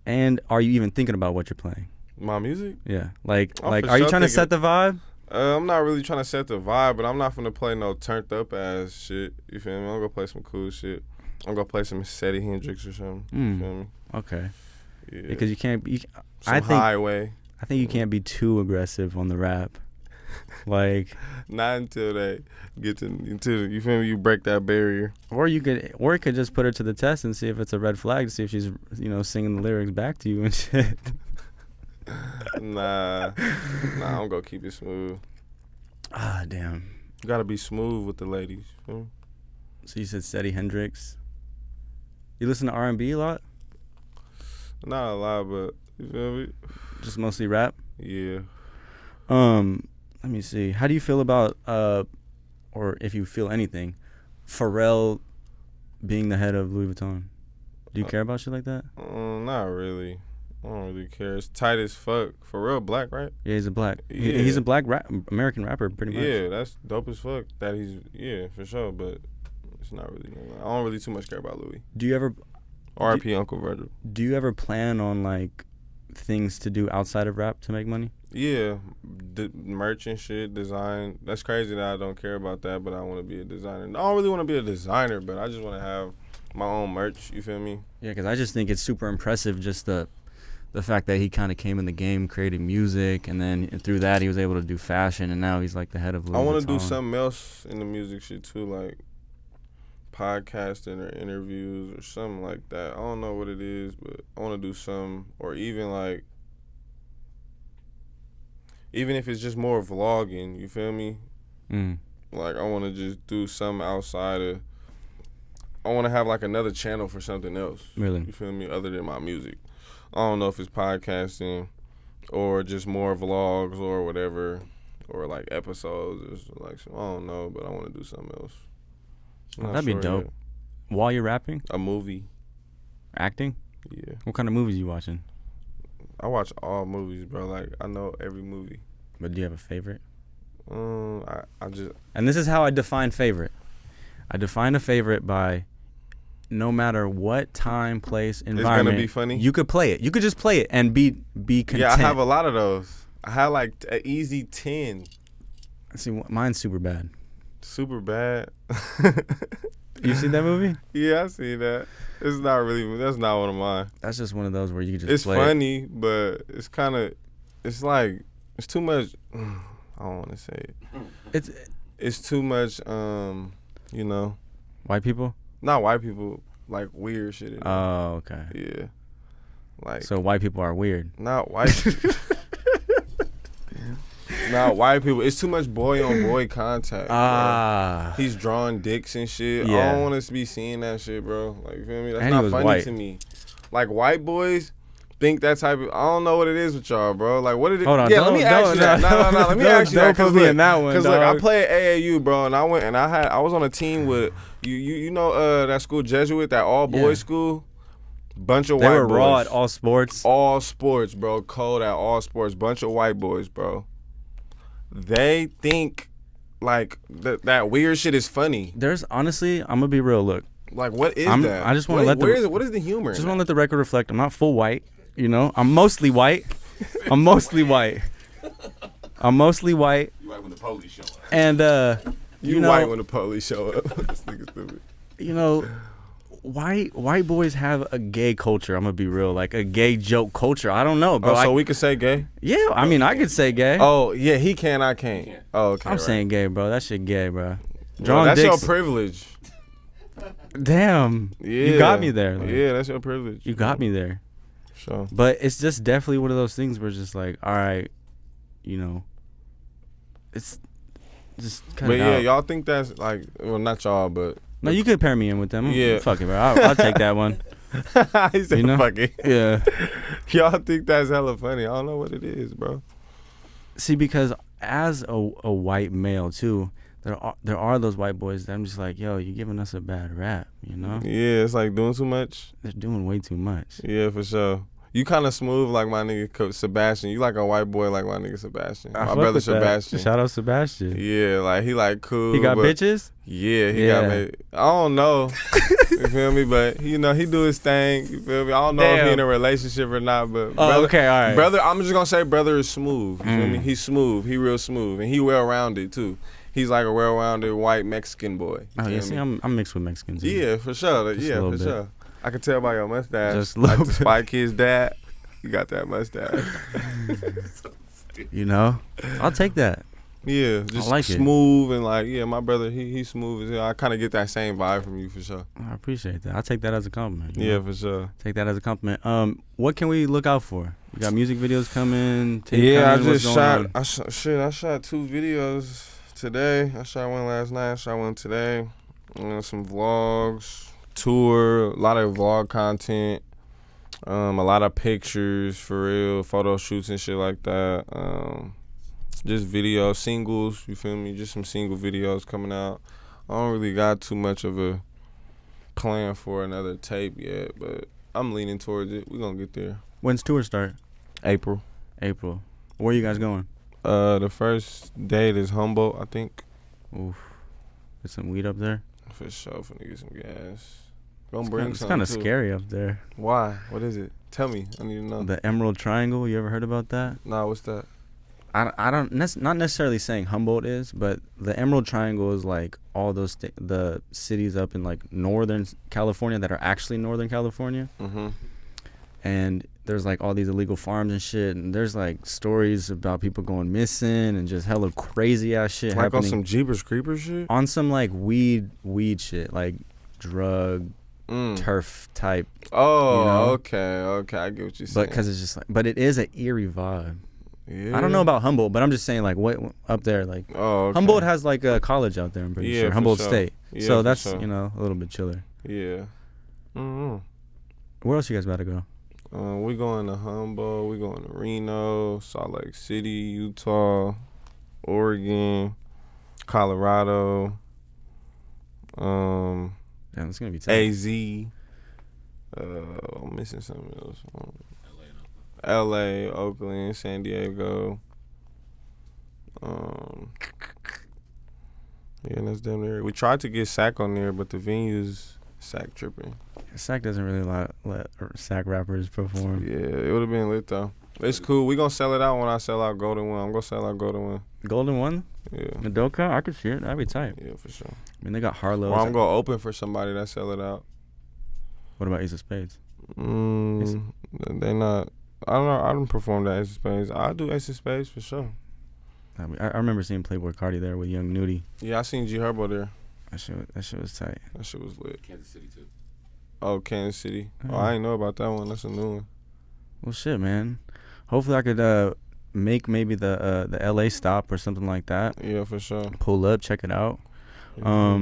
And are you even thinking about what you're playing? My music? Yeah. Like are you trying to set the vibe? I'm not really trying to set the vibe, but I'm not finna play no turned up ass shit. You feel me? I'm gonna play some cool shit. I'm gonna play some Seti Hendrix or something. You feel me? Okay. Yeah. Because you can't be. Some Highway. I think you can't be too aggressive on the rap. Like, not until they get until you feel me, you break that barrier. Or you could just put her to the test and see if it's a red flag to see if she's singing the lyrics back to you and shit. Nah, I'm gonna keep it smooth. Ah, damn. You gotta be smooth with the ladies. So you said Seti Hendrix. You listen to R&B a lot? Not a lot, but you feel me? Just mostly rap? Yeah. Let me see. How do you feel about, or if you feel anything, Pharrell being the head of Louis Vuitton? Do you care about shit like that? Not really. I don't really care. It's tight as fuck. Pharrell black, right? Yeah, he's a black. Yeah. He's a black American rapper, pretty much. Yeah, that's dope as fuck. That he's for sure. But it's not really. I don't really too much care about Louis. Do you ever? R.I.P. Uncle Virgil. Do you ever plan on like things to do outside of rap to make money? Yeah, merch and shit, design. That's crazy that I don't care about that, but I want to be a designer. I don't really want to be a designer, but I just want to have my own merch. You feel me? Yeah, because I just think it's super impressive, just the fact that he kind of came in the game, created music, and then through that he was able to do fashion, and now he's like the head of Louis Vuitton. I want to do something else in the music shit too, like podcasting or interviews or something like that. I don't know what it is, but I want to do something, or even if it's just more vlogging, you feel me? Like, I want to just do something outside of, I want to have like another channel for something else. Really? You feel me? Other than my music. I don't know if it's podcasting or just more vlogs or whatever, or like episodes or like, I don't know, but I want to do something else. That'd be dope. Yet. While you're rapping? A movie. Acting? Yeah. What kind of movies you watching? I watch all movies, bro. Like, I know every movie. But do you have a favorite? I just... And this is how I define favorite. I define a favorite by no matter what time, place, environment. It's gonna be funny? You could play it. You could just play it and be content. Yeah, I have a lot of those. I have like an easy 10. See, mine's Super Bad. Super Bad? You seen that movie? Yeah, I see that. It's not really, that's not one of mine. That's just one of those where you can just play funny, but it's kind of, it's like, it's too much, I don't want to say it. It's too much, White people? Not white people, like weird shit. Oh, okay. Yeah. Like. So white people are weird? Not white people. Not white people. It's too much boy on boy contact. Bro. He's drawing dicks and shit. Yeah. I don't want to be seeing that shit, bro. Like, you feel me? That's not funny to me. Like, white boys think that type of. I don't know what it is with y'all, bro. Like, what did it? Hold on. Yeah, let me ask you that. No. Let me ask you that. Don't put me in that one. Because look, I played AAU, bro, and I was on a team with you know that school Jesuit, that all boys school. Bunch of white boys. They were raw at all sports. All sports, bro. Cold at all sports. Bunch of white boys, bro. They think like that weird shit is funny. There's honestly, I'm gonna be real. Look, like what is that? I just want to let what is the humor? Just want to let the record reflect. I'm not full white. You know, I'm mostly white. I'm mostly white. I'm mostly white. You white when the police show up. And you know, white when the police show up. This nigga stupid. You know, white boys have a gay culture. I'm gonna be real, like a gay joke culture. I don't know, bro. Oh, so we could say gay? Yeah, I mean, I could say gay. Oh, yeah, he can, I can't. Oh, okay. I'm saying gay, bro. That shit gay, bro. Well, that's your privilege. Damn. Yeah. You got me there. Like, yeah, that's your privilege. You got me there. Sure. But it's just definitely one of those things where it's just like, all right, you know, it's just kind of. But yeah, y'all think that's like, well, not y'all, but. No, you could pair me in with them. Yeah. Fuck it, bro. I'll take that one. He said, fuck it. Yeah. Y'all think that's hella funny. I don't know what it is, bro. See, because as a white male, too, there are those white boys that I'm just like, yo, you're giving us a bad rap, you know? Yeah, it's like doing too much. They're doing way too much. Yeah, for sure. You kind of smooth like my nigga Sebastian. You like a white boy like my nigga Sebastian. My brother with that. Sebastian. Shout out Sebastian. Yeah, like he like cool. He got bitches? Yeah, he got me. I don't know. You feel me? But he do his thing. You feel me? I don't know if he in a relationship or not. But brother, okay, all right. Brother, I'm just gonna say brother is smooth. You feel me? He's smooth. He real smooth, and he well rounded too. He's like a well rounded white Mexican boy. Oh yeah, see, I'm mixed with Mexicans. Yeah, for sure. Just yeah, for sure. I can tell by your mustache. Just like bit. The Spy Kid's dad. You got that mustache. You know, I'll take that. Yeah, just like smooth and like, yeah, my brother, he's smooth as hell. I kind of get that same vibe from you for sure. I appreciate that. I'll take that as a compliment. Yeah, for sure. Take that as a compliment. What can we look out for? You got music videos coming? Yeah, I just shot. I shot 2 videos today. I shot one last night. I shot one today. Some vlogs, tour, a lot of vlog content. A lot of pictures for real, photo shoots and shit like that. Just videos, singles, you feel me? Just some single videos coming out. I don't really got too much of a plan for another tape yet, but I'm leaning towards it. We're gonna get there. When's tour start? April. Where are you guys going? The first date is Humboldt, I think. Oof. Get some weed up there? For sure, finna get some gas. Gonna bring It's some kind of too. scary up there. Why? What is it? Tell me. I need to know. The Emerald Triangle. You ever heard about that? Nah, what's that? I don't not necessarily saying Humboldt is, but the Emerald Triangle is like all those the cities up in like northern California that are actually Northern California. Mm-hmm. And there's like all these illegal farms and shit, and there's like stories about people going missing and just hella crazy ass shit Like happening. on some Jeepers Creepers shit? On some like weed shit, like drug turf type. Oh, you know? okay, I get what you're saying. But because it's just like, but it is an eerie vibe. Yeah. I don't know about Humboldt, but I'm just saying like what up there, like okay. Humboldt has like a college out there. I'm pretty sure for Humboldt sure. State. Yeah, So for that's sure. you know a little bit chiller. Yeah. Mm-hmm. Where else you guys about to go? We going to Humboldt. We going to Reno, Salt Lake City, Utah, Oregon, Colorado. Damn, it's gonna be tough. AZ. I'm missing something else. LA, Oakland, San Diego. Yeah, that's damn near. We tried to get Sac on there, but the venue's Sac tripping. Sac doesn't really let Sac rappers perform. Yeah, it would have been lit though. It's cool. We gonna sell it out when I sell out Golden One. I'm gonna sell out Golden One. Golden One? Yeah. Nadoka? I could see it. That'd be tight. Yeah, for sure. I mean, they got Harlow. Or I'm gonna open for somebody that sell it out. What about Ace of Spades? They not. I don't know. I don't perform that Ace of Spades. I do Ace of Spades for sure. I remember seeing Playboy Cardi there with Young Nudie. Yeah, I seen G Herbo there. That shit was tight. That shit was lit. Kansas City too. Oh, Kansas City. Mm. Oh, I ain't know about that one. That's a new one. Well, shit, man. Hopefully, I could make maybe the LA stop or something like that. Yeah, for sure. Pull up, check it out. Yeah,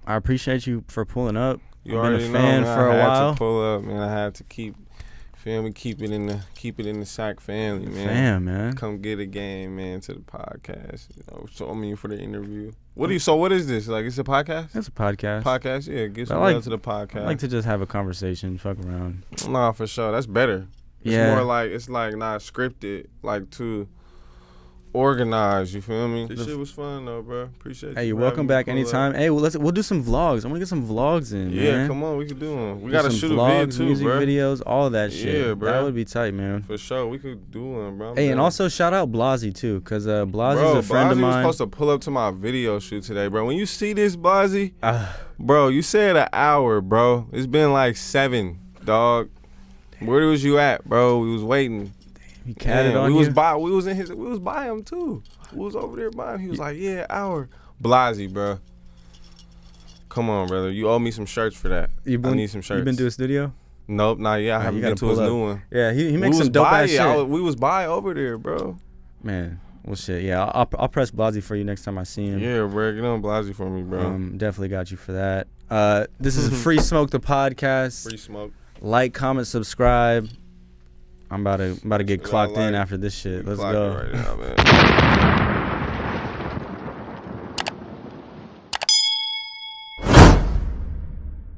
I appreciate you for pulling up. you I've been already a fan know, man. for a I had while. to pull up, man. I had to keep it in the Sac family, man. Fam, man. Come get a game, man, to the podcast. You know, so I mean for the interview. What is this? Like it's a podcast? It's a podcast. Podcast, yeah. Get some I love to the podcast. I like to just have a conversation, fuck around. Nah, for sure. That's better. It's Yeah. more like it's like not scripted, like too organized. You feel me? This shit was fun though, bro. Appreciate you. Hey, you're for welcome having me back pull anytime. up. Hey, we'll do some vlogs. I want to get some vlogs in, Yeah, man. come on, we could do them. We Do gotta some shoot vlogs, a vid too, music bro. videos, all of that shit. Yeah, bro. That would be tight, man. For sure, we could do one, bro. Hey, and also shout out Blazzy too, cause Blazzy's bro, a friend of Blazzy was mine. supposed to pull up to my video shoot today, bro. When you see this, Blazzy, Ah, bro, you said an hour, bro. It's been like 7, dog. Where was you at, bro? We was waiting. he catted on we you. was by him too. We was over there by him. He was like, yeah, hour. Blazzy, bro. Come on, brother. You owe me some shirts for that. I need some shirts. You been to a studio? Nope, not yet. I haven't you been gotta to his pull up. new one. Yeah, he We makes was some dope by ass it. shit. We was by over there, bro. Man, well shit. Yeah, I'll press Blazzy for you next time I see him. Yeah, bro. Get on Blazzy for me, bro. Definitely got you for that. This is Free Smoke the podcast. Free smoke. Like, comment, subscribe. I'm about to get Yeah, clocked in like- after this shit. Let's Clock go. it right now, man.